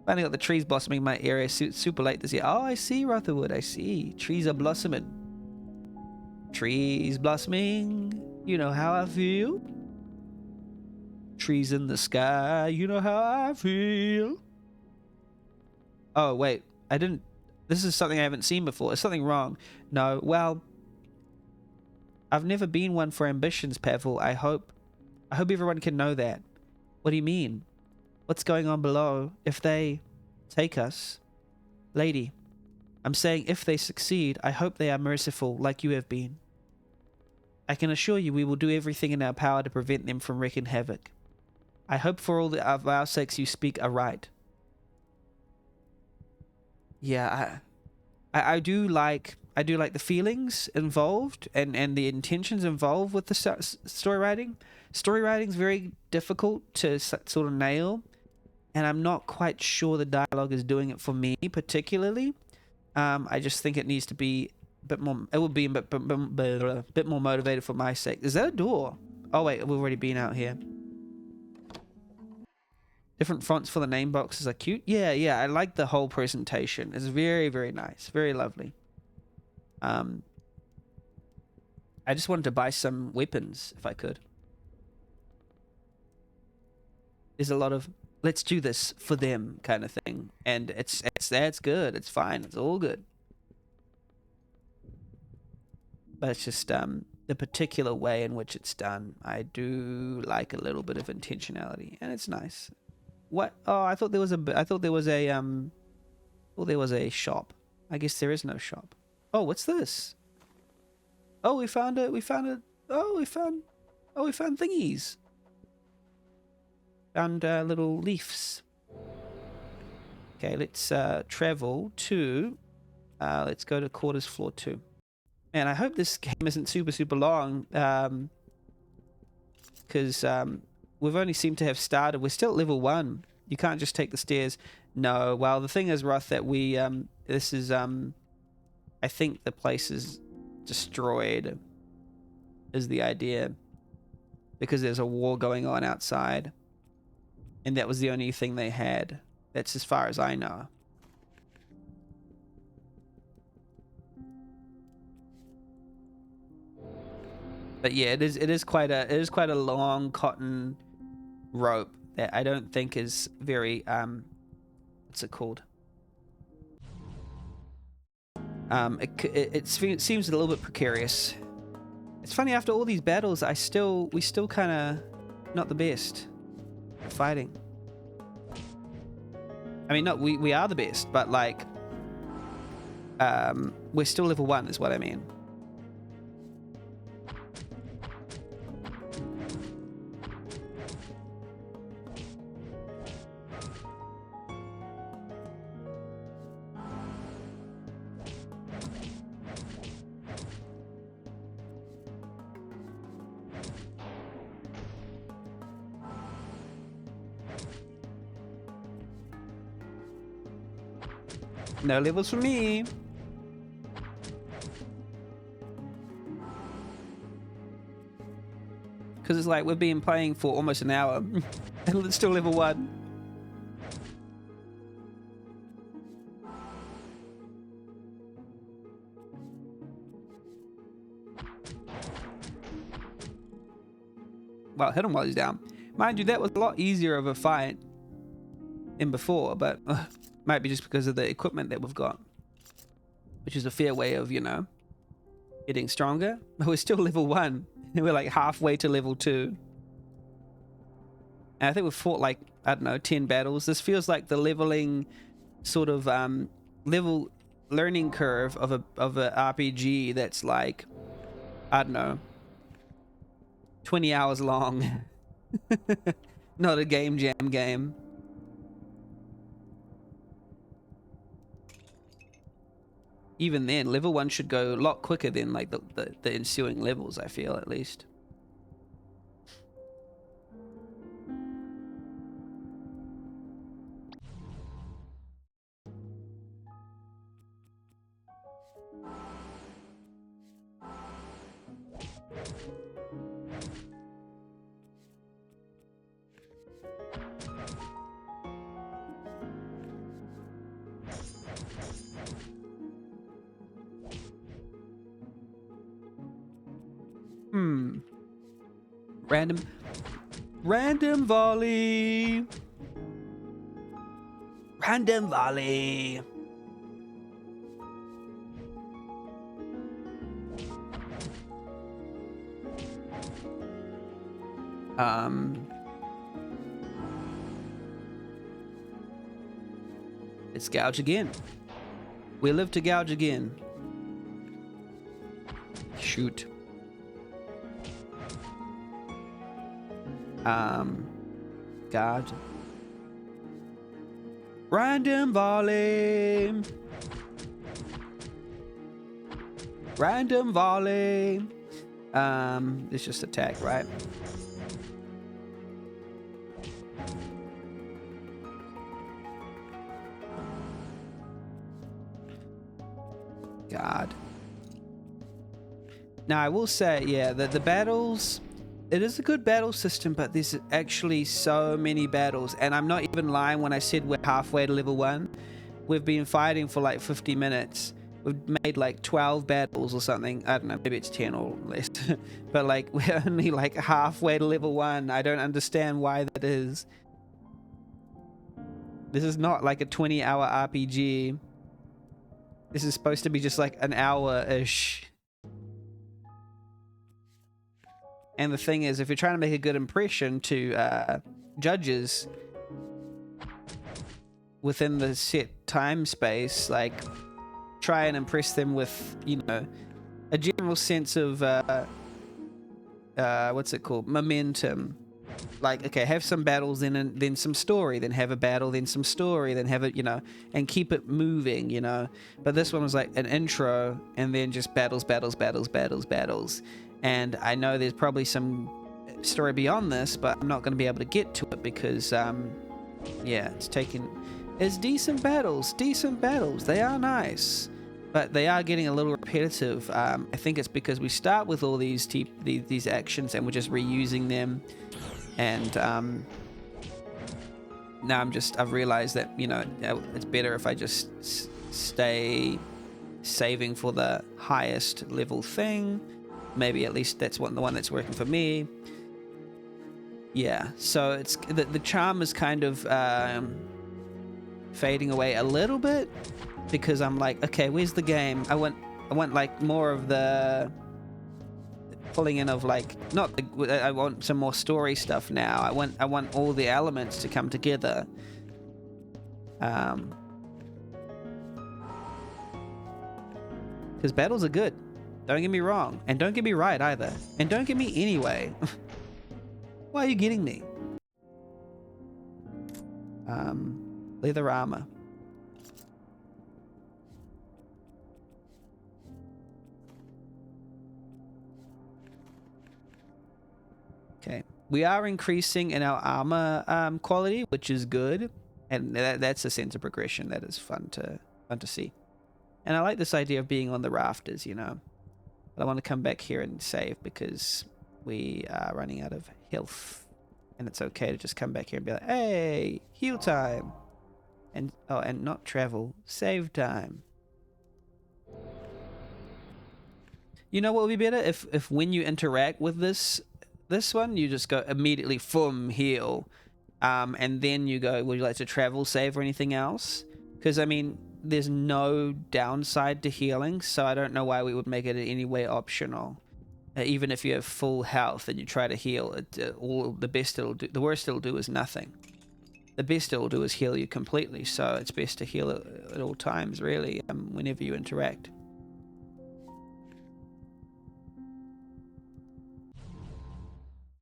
Finally got the trees blossoming in my area super late this year. Oh, I see, Rutherwood. I see. Trees are blossoming. Trees blossoming. You know how I feel. Trees in the sky. You know how I feel. Oh, wait. I didn't... This is something I haven't seen before. Is something wrong? No. Well, I've never been one for ambitions, Pavel. I hope everyone can know that. What do you mean? What's going on below? If they take us... Lady, I'm saying if they succeed, I hope they are merciful like you have been. I can assure you we will do everything in our power to prevent them from wreaking havoc. I hope for all of our sakes you speak aright. Yeah, I do like the feelings involved and the intentions involved with the story writing. Story writing's very difficult to sort of nail, and I'm not quite sure the dialogue is doing it for me particularly. I just think it needs to be a bit more. It would be a bit more motivated for my sake. Is that a door? Oh wait, we've already been out here. Different fonts for the name boxes are cute. Yeah, I like the whole presentation. It's very, very nice. Very lovely. I just wanted to buy some weapons if I could. There's a lot of let's do this for them kind of thing. And that's good. It's fine. It's all good. But it's just the particular way in which it's done. I do like a little bit of intentionality, and it's nice. What? Oh, I thought there was a shop. I guess there is no shop. Oh, what's this? Oh, we found thingies. Found little leaves. Okay, let's travel to let's go to quarters floor 2. Man, I hope this game isn't super long, because we've only seemed to have started. We're still at level 1. You can't just take the stairs. No. Well, the thing is, Ruth, that we this is I think the place is destroyed. Is the idea, because there's a war going on outside, and that was the only thing they had. That's as far as I know. But yeah, it is quite a long cotton rope that I don't think is very what's it called? It seems a little bit precarious. It's funny, after all these battles, we still kind of not the best at fighting. I mean, not we are the best, but like we're still level 1 is what I mean. No levels for me. Because it's like we've been playing for almost an hour and it's still level 1. Well, hit him while he's down. Mind you, that was a lot easier of a fight than before, but might be just because of the equipment that we've got, which is a fair way of, you know, getting stronger. But we're still level 1. We're like halfway to level 2. And I think we've fought like, I don't know, 10 battles. This feels like the leveling sort of level learning curve of a RPG that's like, I don't know, 20 hours long. Not a game jam game. Even then, level 1 should go a lot quicker than like the ensuing levels, I feel, at least. Random volley. Random volley. Let's gouge again. We live to gouge again. Shoot. God. Random volley. Random volley. It's just attack, right? God. Now I will say, yeah, that the battles, it is a good battle system, but there's actually so many battles, and I'm not even lying when I said we're halfway to level 1. We've been fighting for like 50 minutes. We've made like 12 battles or something. I don't know, maybe it's 10 or less. But like, we're only like halfway to level 1. I don't understand why that is. This is not like a 20-hour RPG. This is supposed to be just like an hour-ish. And the thing is, if you're trying to make a good impression to judges within the set time space, like, try and impress them with, you know, a general sense of, what's it called? Momentum. Like, okay, have some battles, then some story, then have a battle, then some story, then have it, you know, and keep it moving, you know. But this one was like an intro, and then just battles, battles, battles, battles, battles. And I know there's probably some story beyond this, but I'm not going to be able to get to it because, yeah, it's decent battles. They are nice, but they are getting a little repetitive. I think it's because we start with all these actions and we're just reusing them. And now I've realized that, you know, it's better if I just stay saving for the highest level thing. Maybe at least that's the one that's working for me. Yeah, so it's the charm is kind of fading away a little bit because I'm like, okay, where's the game? I want like more of the pulling in of like, I want some more story stuff now. I want all the elements to come together. Because battles are good. Don't get me wrong. And don't get me right either. And don't get me anyway. Why are you getting me? Leather armor. Okay. We are increasing in our armor quality, which is good. And that's a sense of progression that is fun to see. And I like this idea of being on the rafters, you know. But I want to come back here and save because we are running out of health. And it's okay to just come back here and be like, hey, heal time. And not travel, save time. You know what would be better? If when you interact with this one, you just go immediately heal. And then you go, would you like to travel, save, or anything else? Because, I mean, there's no downside to healing, so I don't know why we would make it in any way optional. Even if you have full health and you try to heal, the worst it'll do is nothing. The best it'll do is heal you completely, so it's best to heal at all times, really, whenever you interact.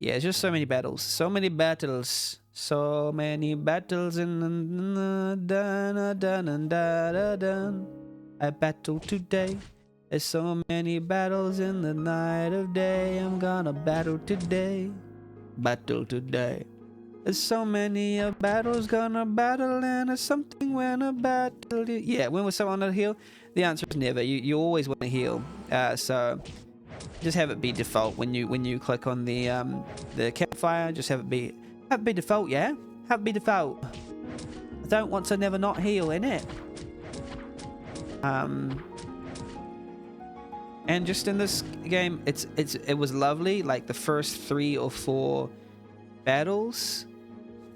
Yeah, it's just so many battles. So many battles. So many battles in the dun. I battle today. There's so many battles in the night of day. I'm gonna battle today. Battle today. There's so many battles gonna battle, and it's something when a battle. Yeah, when was someone to heal? The answer is never. You always want to heal. So just have it be default when you click on the campfire. Just have it be default. Yeah, have it be default. I don't want to never not heal, innit? And just in this game, it was lovely. Like the first 3 or 4 battles.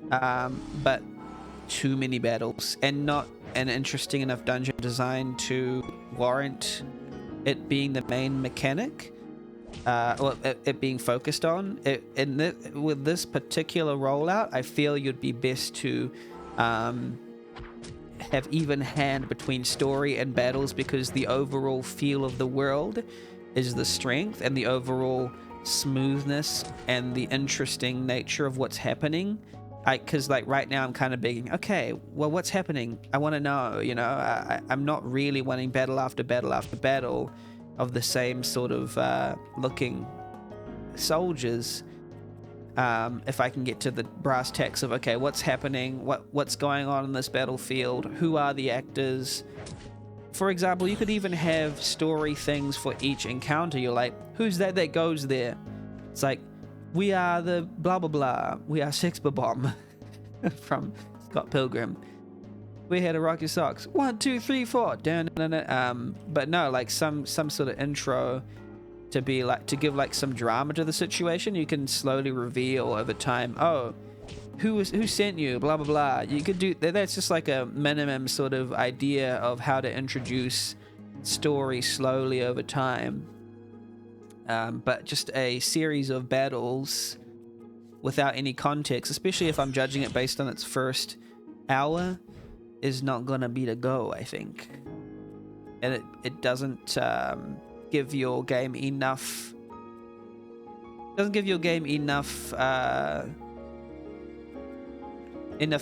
But too many battles and not an interesting enough dungeon design to warrant it being the main mechanic, or it being focused on. With this particular rollout, I feel you'd be best to have even hand between story and battles, because the overall feel of the world is the strength, and the overall smoothness and the interesting nature of what's happening. Because like right now I'm kind of begging, okay, well, what's happening? I want to know, you know. I'm not really wanting battle after battle after battle of the same sort of looking soldiers. If I can get to the brass tacks of, okay, what's happening? What's going on in this battlefield? Who are the actors? For example, you could even have story things for each encounter. You're like, who's that goes there? It's like, we are the blah blah blah. We are Sex Bomb from Scott Pilgrim. We had a rock your socks. 1, 2, 3, 4. But no, like some sort of intro to be like, to give like some drama to the situation. You can slowly reveal over time. Oh, who sent you? Blah blah blah. You could do that. That's just like a minimum sort of idea of how to introduce story slowly over time. But just a series of battles without any context, especially if I'm judging it based on its first hour, is not gonna be the go, I think. And it doesn't give your game enough. Doesn't give your game enough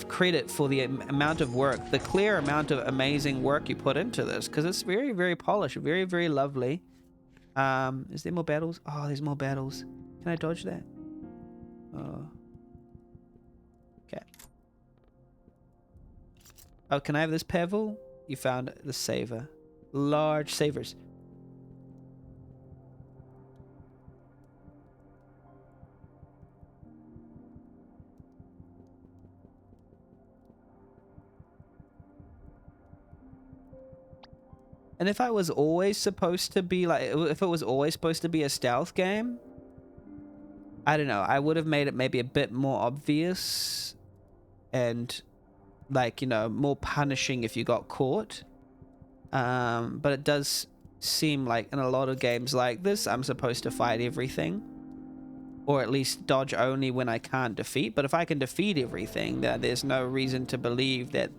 credit for the amount of work, the clear amount of amazing work you put into this, because it's very, very polished, very, very lovely. Is there more battles? Oh, there's more battles. Can I dodge that? Oh. Okay. Oh, can I have this pebble? You found the saver. Large savers. And if I was always supposed to be like, if it was always supposed to be a stealth game, I don't know, I would have made it maybe a bit more obvious and like, you know, more punishing if you got caught. But it does seem like in a lot of games like this, I'm supposed to fight everything, or at least dodge only when I can't defeat. But if I can defeat everything, then there's no reason to believe that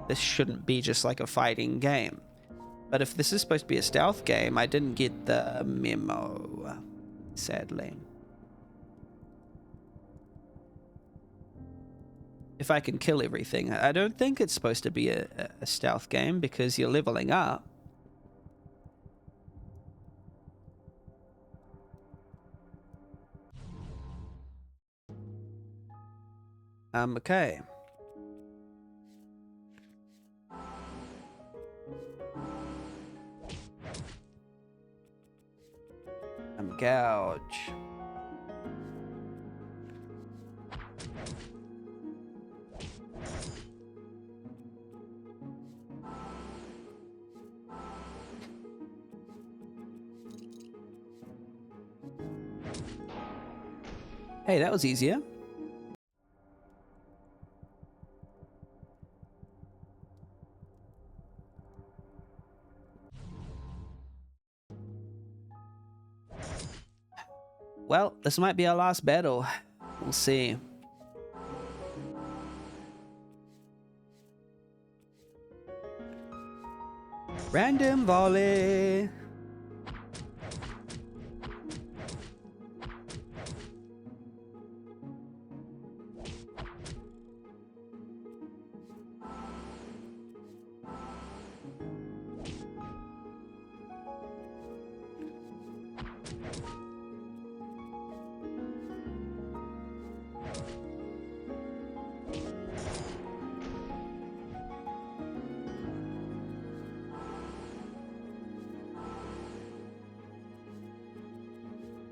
this shouldn't be just like a fighting game. But if this is supposed to be a stealth game, I didn't get the memo, sadly. If I can kill everything, I don't think it's supposed to be a stealth game, because you're leveling up. Okay. Gouge. Hey, that was easier. Well, this might be our last battle. We'll see. Random volley.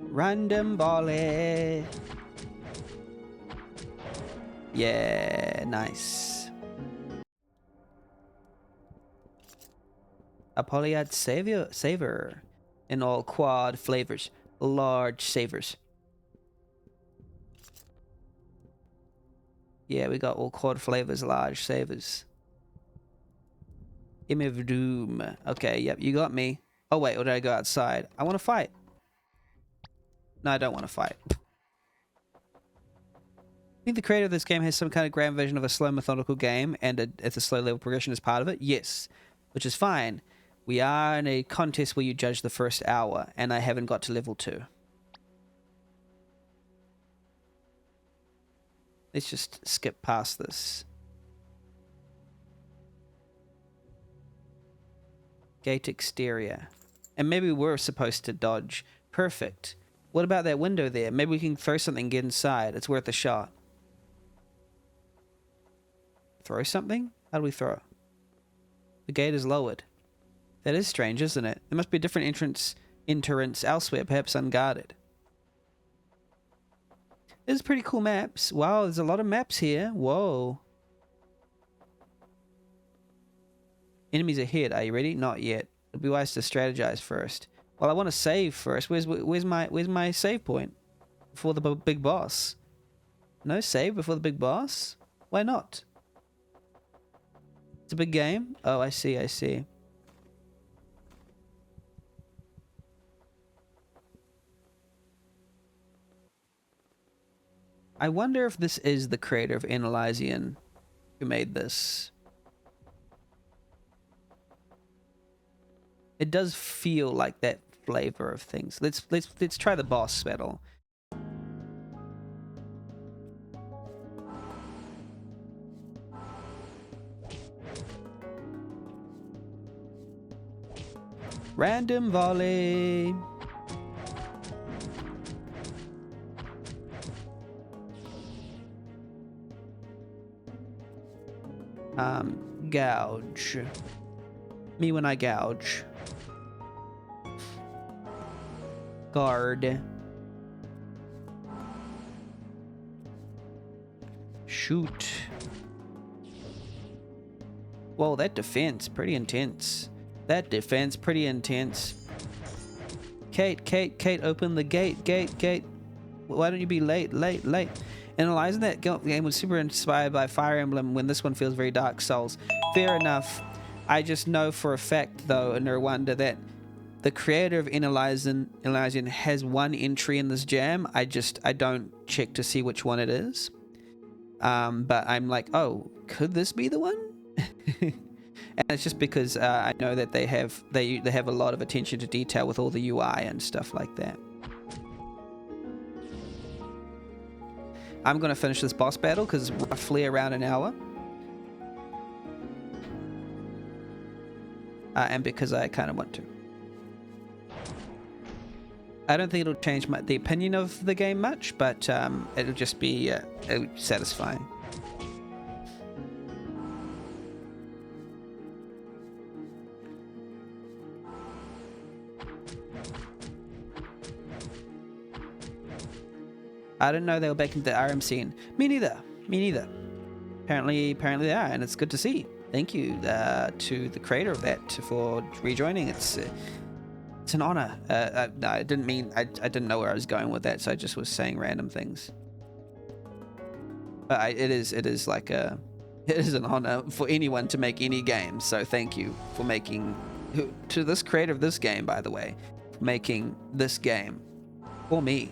Random volley. Yeah, nice. A polyad savor in all quad flavors. Large savors. Yeah, we got all quad flavors, large savors. Image of Doom. Okay, yep, you got me. Oh wait, or did I go outside? I want to fight. No, I don't want to fight. I think the creator of this game has some kind of grand vision of a slow methodical game, and it's a slow level progression as part of it. Yes, which is fine. We are in a contest where you judge the first hour, and I haven't got to level 2. Let's just skip past this. Gate exterior. And maybe we're supposed to dodge. Perfect. What about that window there? Maybe we can throw something and get inside. It's worth a shot. Throw something? How do we throw? The gate is lowered. That is strange, isn't it? There must be a different entrance elsewhere, perhaps unguarded. There's pretty cool maps. Wow, there's a lot of maps here. Whoa. Enemies ahead. Are you ready? Not yet. It'd be wise to strategize first. Well, I want to save first. Where's my save point? Before the big boss. No save before the big boss? Why not? It's a big game. Oh, I see, I see. I wonder if this is the creator of Analysian who made this. It does feel like that flavor of things. Let's try the boss battle. Random volley. Gouge. Me when I gouge. Guard. Shoot. Whoa, that defense, pretty intense. That defense, pretty intense. Kate, open the gate. Why don't you be late? Analyzing that game was super inspired by Fire Emblem when this one feels very Dark Souls. Fair enough. I just know for a fact, though, in Rwanda, that the creator of Analysian has one entry in this jam. I don't check to see which one it is. But I'm like, oh, could this be the one? And it's just because I know that they have a lot of attention to detail with all the UI and stuff like that. I'm going to finish this boss battle because it's roughly around an hour. And because I kind of want to. I don't think it'll change the opinion of the game much, but it'll just be satisfying. I didn't know they were back into the RM scene. Me neither. Apparently they are, and it's good to see. Thank you to the creator of that for rejoining. It's an honor. No, I didn't mean. I didn't know where I was going with that, so I just was saying random things. But it is like it is an honor for anyone to make any game. So thank you for making to this creator of this game, by the way, for making this game for me.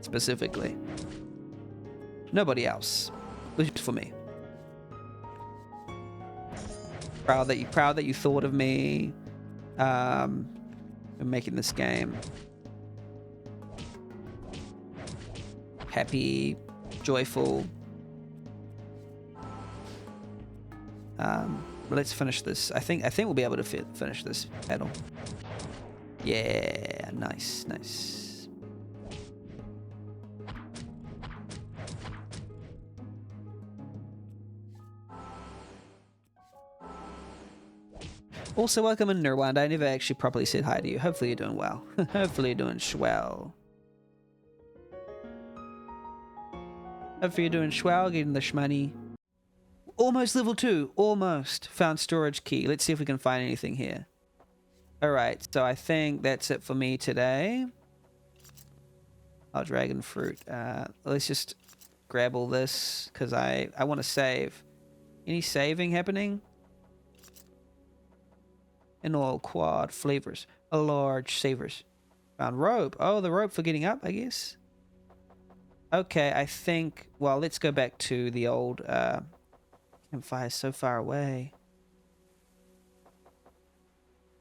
specifically. Nobody else. Just for me. Proud that you thought of me in making this game. Happy, joyful. Let's finish this. I think we'll be able to finish this battle. Yeah, nice, nice. Also, welcome in Nirwand. I never actually properly said hi to you. Hopefully you're doing well. Hopefully you're doing swell. Hopefully you're doing swell, getting the shmoney. Almost level 2. Almost. Found storage key. Let's see if we can find anything here. Alright, so I think that's it for me today. Oh, dragon fruit. Let's just grab all this, because I want to save. Any saving happening? An oil quad flavors. A large savers. Found rope. Oh, the rope for getting up, I guess. Okay, I think... Well, let's go back to the old... Campfire so far away.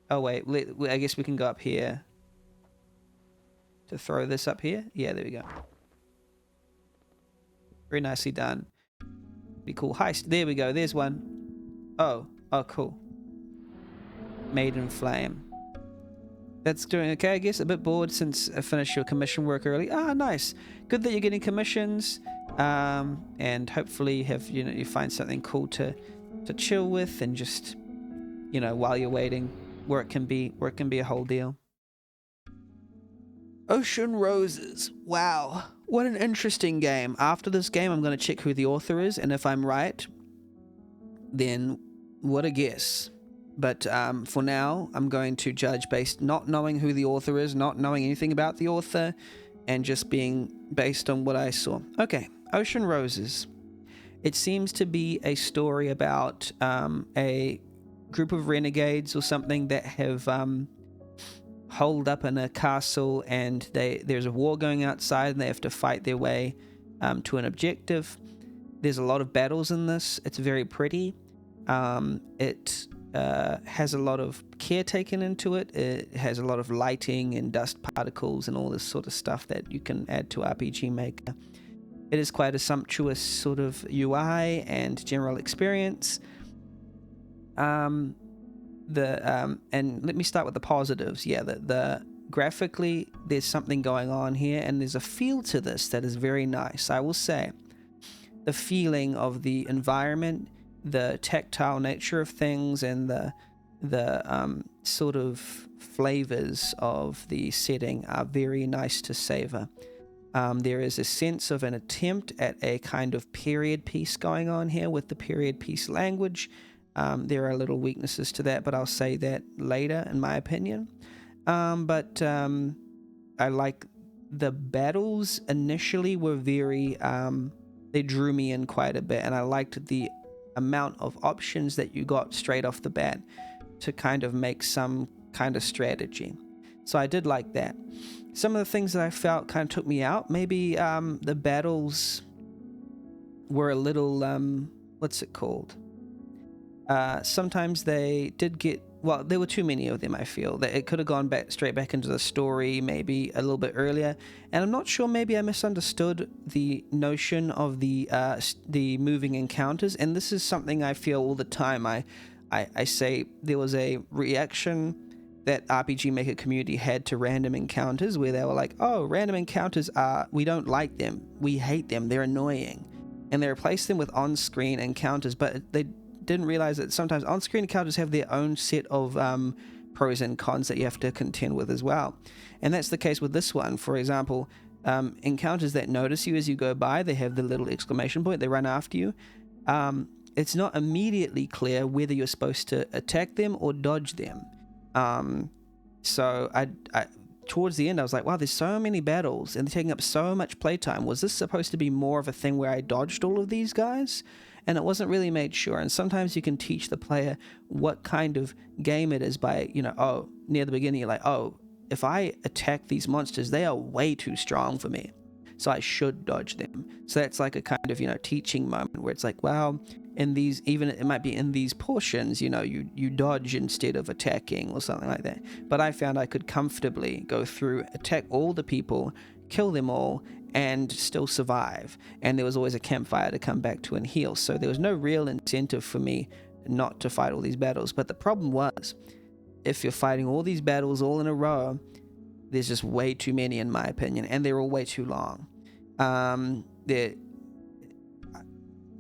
Oh, wait. I guess we can go up here. To throw this up here? Yeah, there we go. Very nicely done. Pretty cool heist. There we go. There's one. Oh. Oh, cool. Maiden Flame. That's doing okay, I guess. A bit bored since I finished your commission work early. Ah, nice. Good that you're getting commissions. And hopefully you find something cool to chill with and just, while you're waiting. Work can be a whole deal. Ocean Roses. Wow. What an interesting game. After this game, I'm going to check who the author is, and if I'm right, then what a guess. But for now, I'm going to judge based not knowing who the author is, not knowing anything about the author, and just being based on what I saw. Okay, Ocean Roses. It seems to be a story about a group of renegades or something that have holed up in a castle, and there's a war going outside, and they have to fight their way to an objective. There's a lot of battles in this. It's very pretty. It has a lot of care taken into it. It has a lot of lighting and dust particles and all this sort of stuff that you can add to RPG Maker. It is quite a sumptuous sort of UI and general experience. And let me start with the positives. Yeah, the graphically, there's something going on here, and there's a feel to this that is very nice. I will say, the feeling of the environment, the tactile nature of things, and the sort of flavors of the setting are very nice to savor. There is a sense of an attempt at a kind of period piece going on here with the period piece language. There are little weaknesses to that, but I'll say that later, in my opinion. But I like the battles initially were very, they drew me in quite a bit, and I liked the amount of options that you got straight off the bat to kind of make some kind of strategy. So I did like that. Some of the things that I felt kind of took me out, maybe the battles were a little, what's it called? Sometimes they did get, well, there were too many of them, I feel. That it could have gone straight back into the story maybe a little bit earlier. And I'm not sure, maybe I misunderstood the notion of the moving encounters. And this is something I feel all the time. I say there was a reaction that RPG Maker community had to random encounters where they were like, oh, random encounters we don't like them. We hate them. They're annoying. And they replaced them with on-screen encounters, but they didn't realize that sometimes on-screen encounters have their own set of pros and cons that you have to contend with as well. And that's the case with this one. For example, encounters that notice you as you go by, they have the little exclamation point, they run after you. It's not immediately clear whether you're supposed to attack them or dodge them. So I towards the end, I was like, wow, there's so many battles and they're taking up so much playtime. Was this supposed to be more of a thing where I dodged all of these guys? And it wasn't really made sure. And sometimes you can teach the player what kind of game it is by, near the beginning, you're like, oh, if I attack these monsters, they are way too strong for me. so I should dodge them. So that's like a kind of, you know, teaching moment where it's like, well, in these, even it might be in these portions, you know, you dodge instead of attacking or something like that. But I found I could comfortably go through, attack all the people, kill them all, and still survive. And there was always a campfire to come back to and heal. So there was no real incentive for me not to fight all these battles. But the problem was, if you're fighting all these battles all in a row, there's just way too many, in my opinion, and they're all way too long.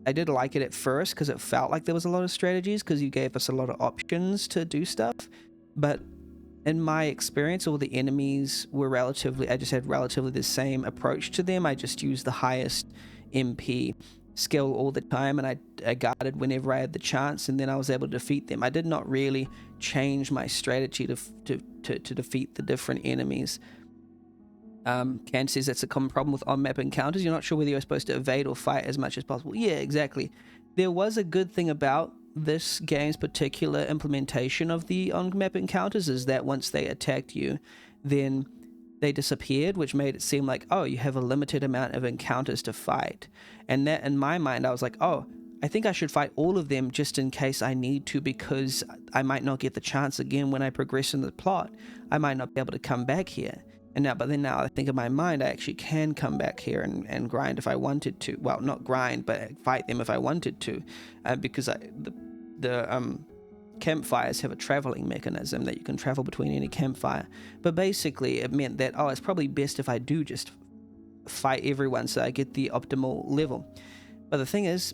I did like it at first because it felt like there was a lot of strategies, because you gave us a lot of options to do stuff. But in my experience, all the enemies were I just had relatively the same approach to them. I just used the highest MP skill all the time, and I guarded whenever I had the chance, and then I was able to defeat them. I did not really change my strategy to defeat the different enemies. Ken says that's a common problem with on-map encounters. You're not sure whether you're supposed to evade or fight as much as possible. Yeah, exactly. There was a good thing about this game's particular implementation of the on-map encounters, is that once they attacked you, then they disappeared, which made it seem like, oh, you have a limited amount of encounters to fight. And that, in my mind, I was like, oh, I think I should fight all of them just in case I need to, because I might not get the chance again when I progress in the plot. I might not be able to come back here. But then now I think in my mind, I actually can come back here and grind if I wanted to. Well, not grind, but fight them if I wanted to, because the campfires have a traveling mechanism that you can travel between any campfire. But basically, it meant that, oh, it's probably best if I do just fight everyone so I get the optimal level. But the thing is,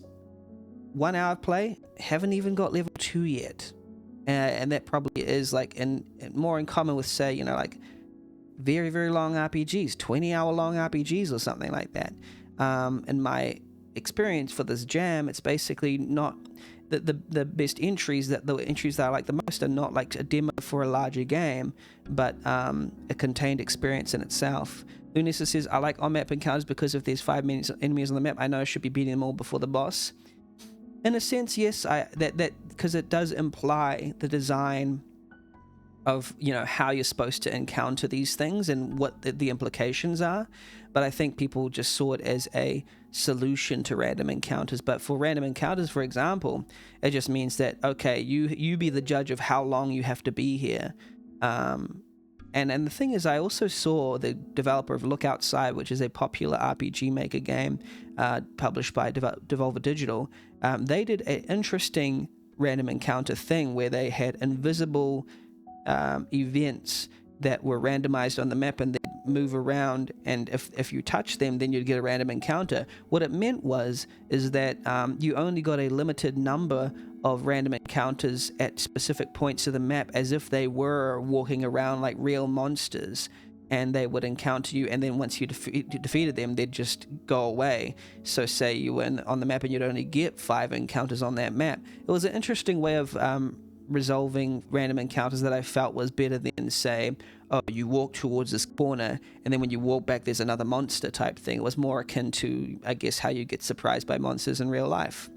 1 hour of play, haven't even got level 2 yet. And that probably is like more in common with, say, you know, like very, very long RPGs, 20-hour long RPGs or something like that. In my experience for this jam, it's basically not the best entries. The entries that I like the most are not like a demo for a larger game, but a contained experience in itself. Lunessa says, I like on-map encounters because if there's 5 enemies on the map, I know I should be beating them all before the boss. In a sense, yes, that because it does imply the design of, you know, how you're supposed to encounter these things and what the implications are. But I think people just saw it as a solution to random encounters. But for random encounters, for example, it just means that, okay, you be the judge of how long you have to be here. And the thing is, I also saw the developer of Look Outside, which is a popular RPG Maker game published by Devolver Digital. They did an interesting random encounter thing where they had invisible events that were randomized on the map, and they'd move around, and if you touch them, then you'd get a random encounter. What it meant is that you only got a limited number of random encounters at specific points of the map, as if they were walking around like real monsters, and they would encounter you, and then once you defeated them, they'd just go away. So say you were on the map and you'd only get 5 encounters on that map. It was an interesting way of resolving random encounters that I felt was better than, say, oh, you walk towards this corner and then when you walk back there's another monster type thing. It was more akin to, I guess, how you get surprised by monsters in real life.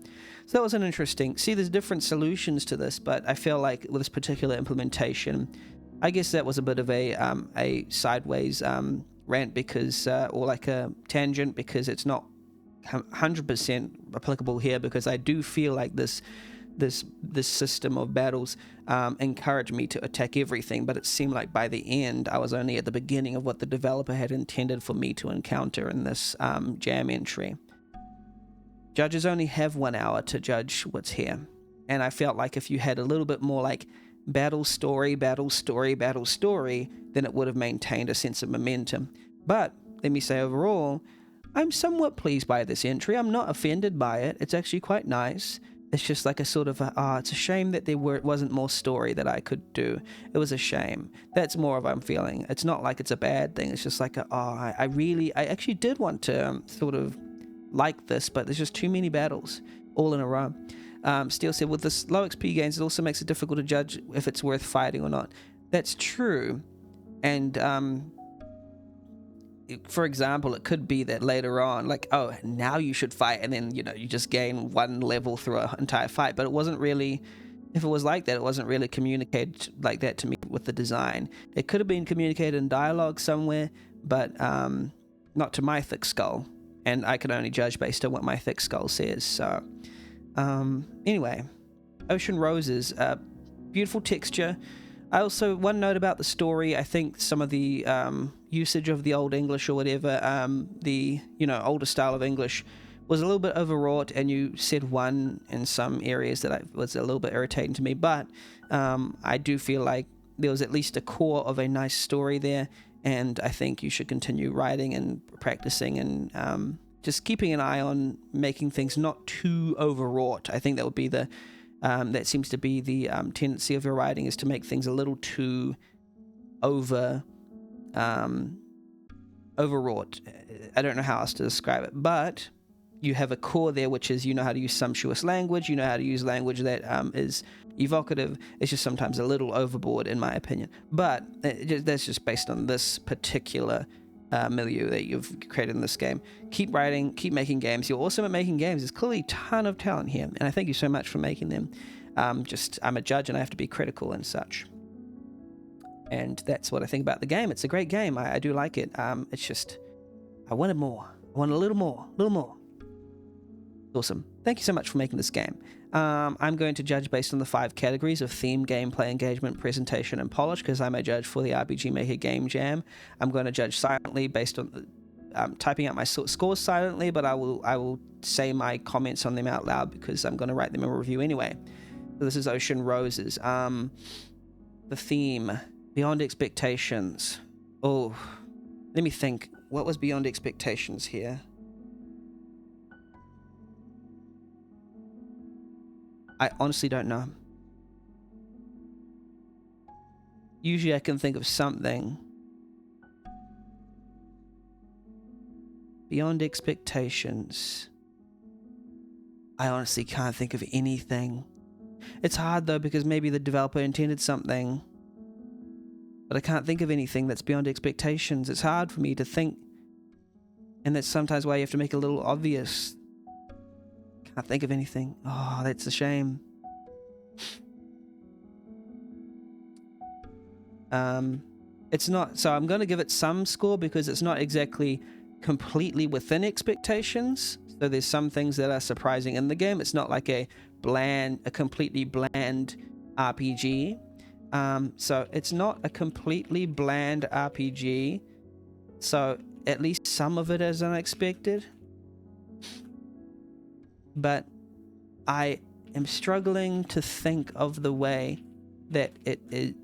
So that was an interesting, there's different solutions to this, but I feel like with this particular implementation, I guess that was a bit of a sideways rant, because or like a tangent, because it's not 100% applicable here, because I do feel like this system of battles encouraged me to attack everything, but it seemed like by the end I was only at the beginning of what the developer had intended for me to encounter in this jam entry. Judges only have 1 hour to judge what's here, and I felt like if you had a little bit more like battle story, battle story, battle story, then it would have maintained a sense of momentum. But let me say, overall, I'm somewhat pleased by this entry. I'm not offended by it. It's actually quite nice. It's just like a sort of it's a shame that wasn't more story that I could do. It was a shame. That's more of what I'm feeling. It's not like it's a bad thing. It's just like I actually did want to sort of like this, but there's just too many battles all in a row. Steele said, with this low XP gains, it also makes it difficult to judge if it's worth fighting or not. That's true. And for example, it could be that later on, like, oh, now you should fight, and then, you know, you just gain 1 level through an entire fight. But it wasn't really, if it was like that, it wasn't really communicated like that to me with the design. It could have been communicated in dialogue somewhere, but not to my thick skull, and I can only judge based on what my thick skull says. So anyway, Ocean Roses, beautiful texture. I also, one note about the story, I think some of the usage of the Old English or whatever, the older style of English was a little bit overwrought, and you said one in some areas that was a little bit irritating to me, but I do feel like there was at least a core of a nice story there, and I think you should continue writing and practicing and just keeping an eye on making things not too overwrought. I think that would be that seems to be the tendency of your writing, is to make things a little too overwrought. I don't know how else to describe it, but you have a core there, which is, you know how to use sumptuous language, you know how to use language that is evocative. It's just sometimes a little overboard, in my opinion. But that's just based on this particular milieu that you've created in this game. Keep writing, keep making games. You're awesome at making games. There's clearly a ton of talent here, and I thank you so much for making them. I'm a judge, and I have to be critical and such. And that's what I think about the game. It's a great game. I do like it. It's just, I wanted more. I want a little more. Awesome. Thank you so much for making this game. I'm going to judge based on the 5 categories of theme, gameplay, engagement, presentation, and polish, because I'm a judge for the RPG Maker Game Jam. I'm going to judge silently based on typing out my scores silently, but I will say my comments on them out loud because I'm going to write them in a review anyway. So this is Ocean Roses. The theme, Beyond Expectations. Oh, let me think. What was Beyond Expectations here? I honestly don't know. Usually I can think of something. Beyond Expectations. I honestly can't think of anything. It's hard though, because maybe the developer intended something, but I can't think of anything that's beyond expectations. It's hard for me to think, and that's sometimes why you have to make it a little obvious. Can't think of anything. Oh, that's a shame. It's not, so I'm going to give it some score because it's not exactly completely within expectations. So there's some things that are surprising in the game. It's not like a completely bland RPG. So it's not a completely bland RPG. So at least some of it is unexpected. But I am struggling to think of the way that it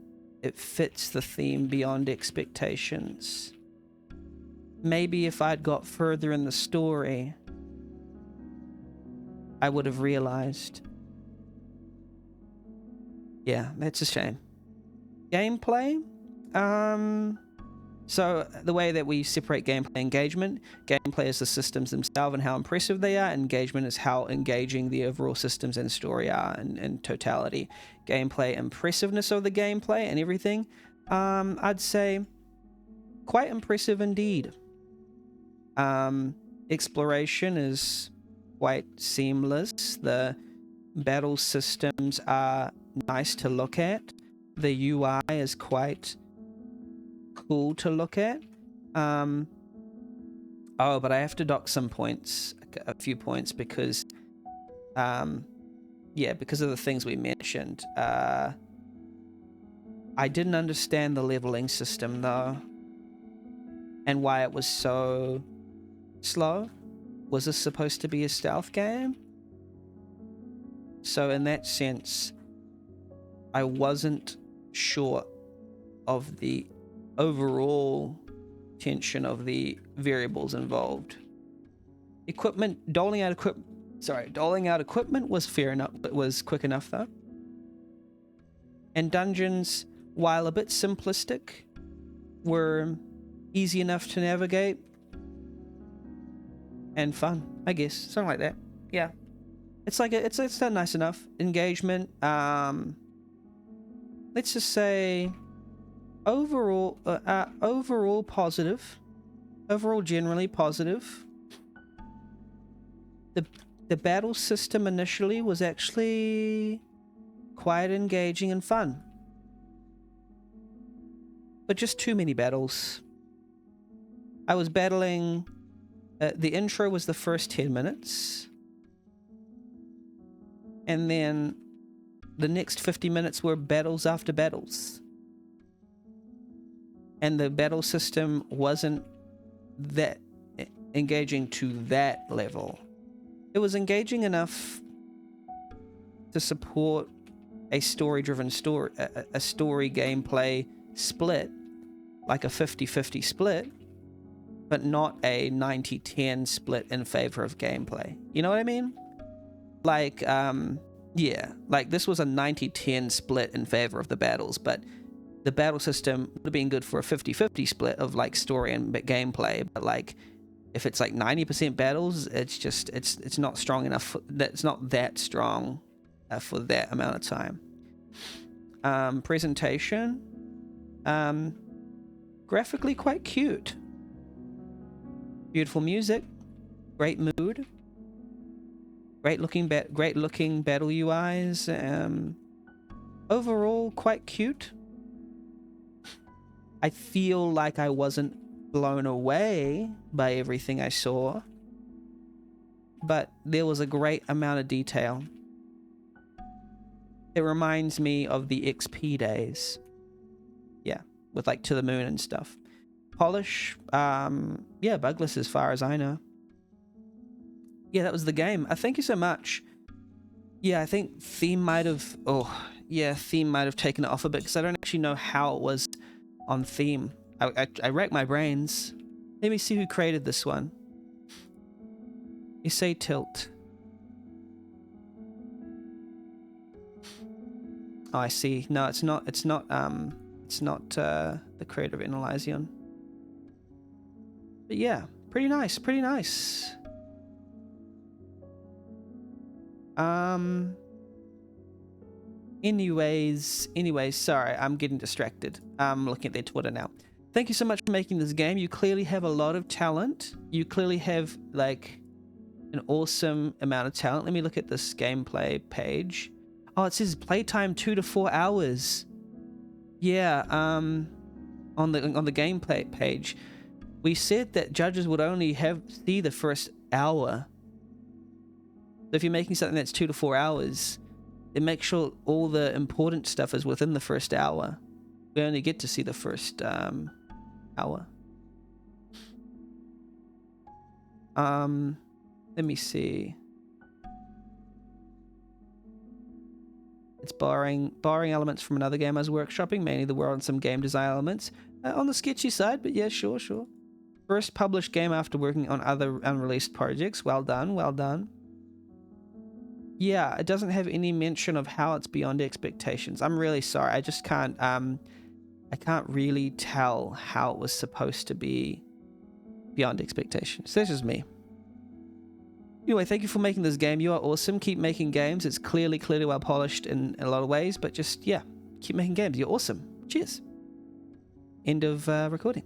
fits the theme Beyond Expectations. Maybe if I'd got further in the story, I would have realized. Yeah, that's a shame. Gameplay? So the way that we separate gameplay and engagement, gameplay is the systems themselves and how impressive they are. Engagement is how engaging the overall systems and story are in totality. Gameplay, impressiveness of the gameplay and everything, I'd say quite impressive indeed. Exploration is quite seamless. The battle systems are nice to look at. The UI is quite cool to look at. Oh, but I have to dock some points, a few points, because because of the things we mentioned. I didn't understand the leveling system though, and why it was so slow. Was this supposed to be a stealth game? So in that sense, I wasn't sure of the overall tension of the variables involved. Doling out equipment was fair enough. It was quick enough though. And dungeons, while a bit simplistic, were easy enough to navigate and fun, I guess, something like that. Yeah, it's done nice enough. Engagement, let's just say overall positive. Overall generally positive. The battle system initially was actually quite engaging and fun, but just too many battles. I was battling... the intro was the first 10 minutes. And then the next 50 minutes were battles after battles. And the battle system wasn't that engaging to that level. It was engaging enough to support a story-driven story, a story gameplay split, like a 50-50 split, but not a 90-10 split in favor of gameplay. You know what I mean? Like, yeah, like this was a 90-10 split in favor of the battles, but the battle system would have been good for a 50-50 split of like story and gameplay. But like, if it's like 90% battles, it's just, it's not strong enough. It's not that strong for that amount of time. Presentation, graphically quite cute. Beautiful music, great mood, great looking battle UIs. Overall, quite cute. I feel like I wasn't blown away by everything I saw, but there was a great amount of detail. It reminds me of the XP days. Yeah, with like To the Moon and stuff. Polish, yeah, bugless as far as I know. Yeah, that was the game. Thank you so much. Yeah, I think theme might have... theme might have taken it off a bit because I don't actually know how it was on theme. I racked my brains. Let me see who created this one. You say Tilt. Oh, I see. No, it's not the creator of Inalazion. But yeah, pretty nice, pretty nice. Anyways, sorry, I'm getting distracted. I'm looking at their Twitter now. Thank you so much for making this game. You clearly have a lot of talent. You clearly have like an awesome amount of talent. Let me look at this gameplay page. Oh, it says playtime 2 to 4 hours. Yeah, on the gameplay page, we said that judges would only see the first hour. So if you're making something that's 2 to 4 hours, then make sure all the important stuff is within the first hour. We only get to see the first hour. Let me see. It's borrowing elements from another game I was workshopping, mainly the world and some game design elements. On the sketchy side, but yeah, sure. First published game after working on other unreleased projects. Well done, well done. Yeah, it doesn't have any mention of how it's beyond expectations. I'm really sorry. I just can't, I can't really tell how it was supposed to be beyond expectations. This is me. Anyway, thank you for making this game. You are awesome. Keep making games. It's clearly well polished in a lot of ways, but just, yeah, keep making games. You're awesome. Cheers. End of recording.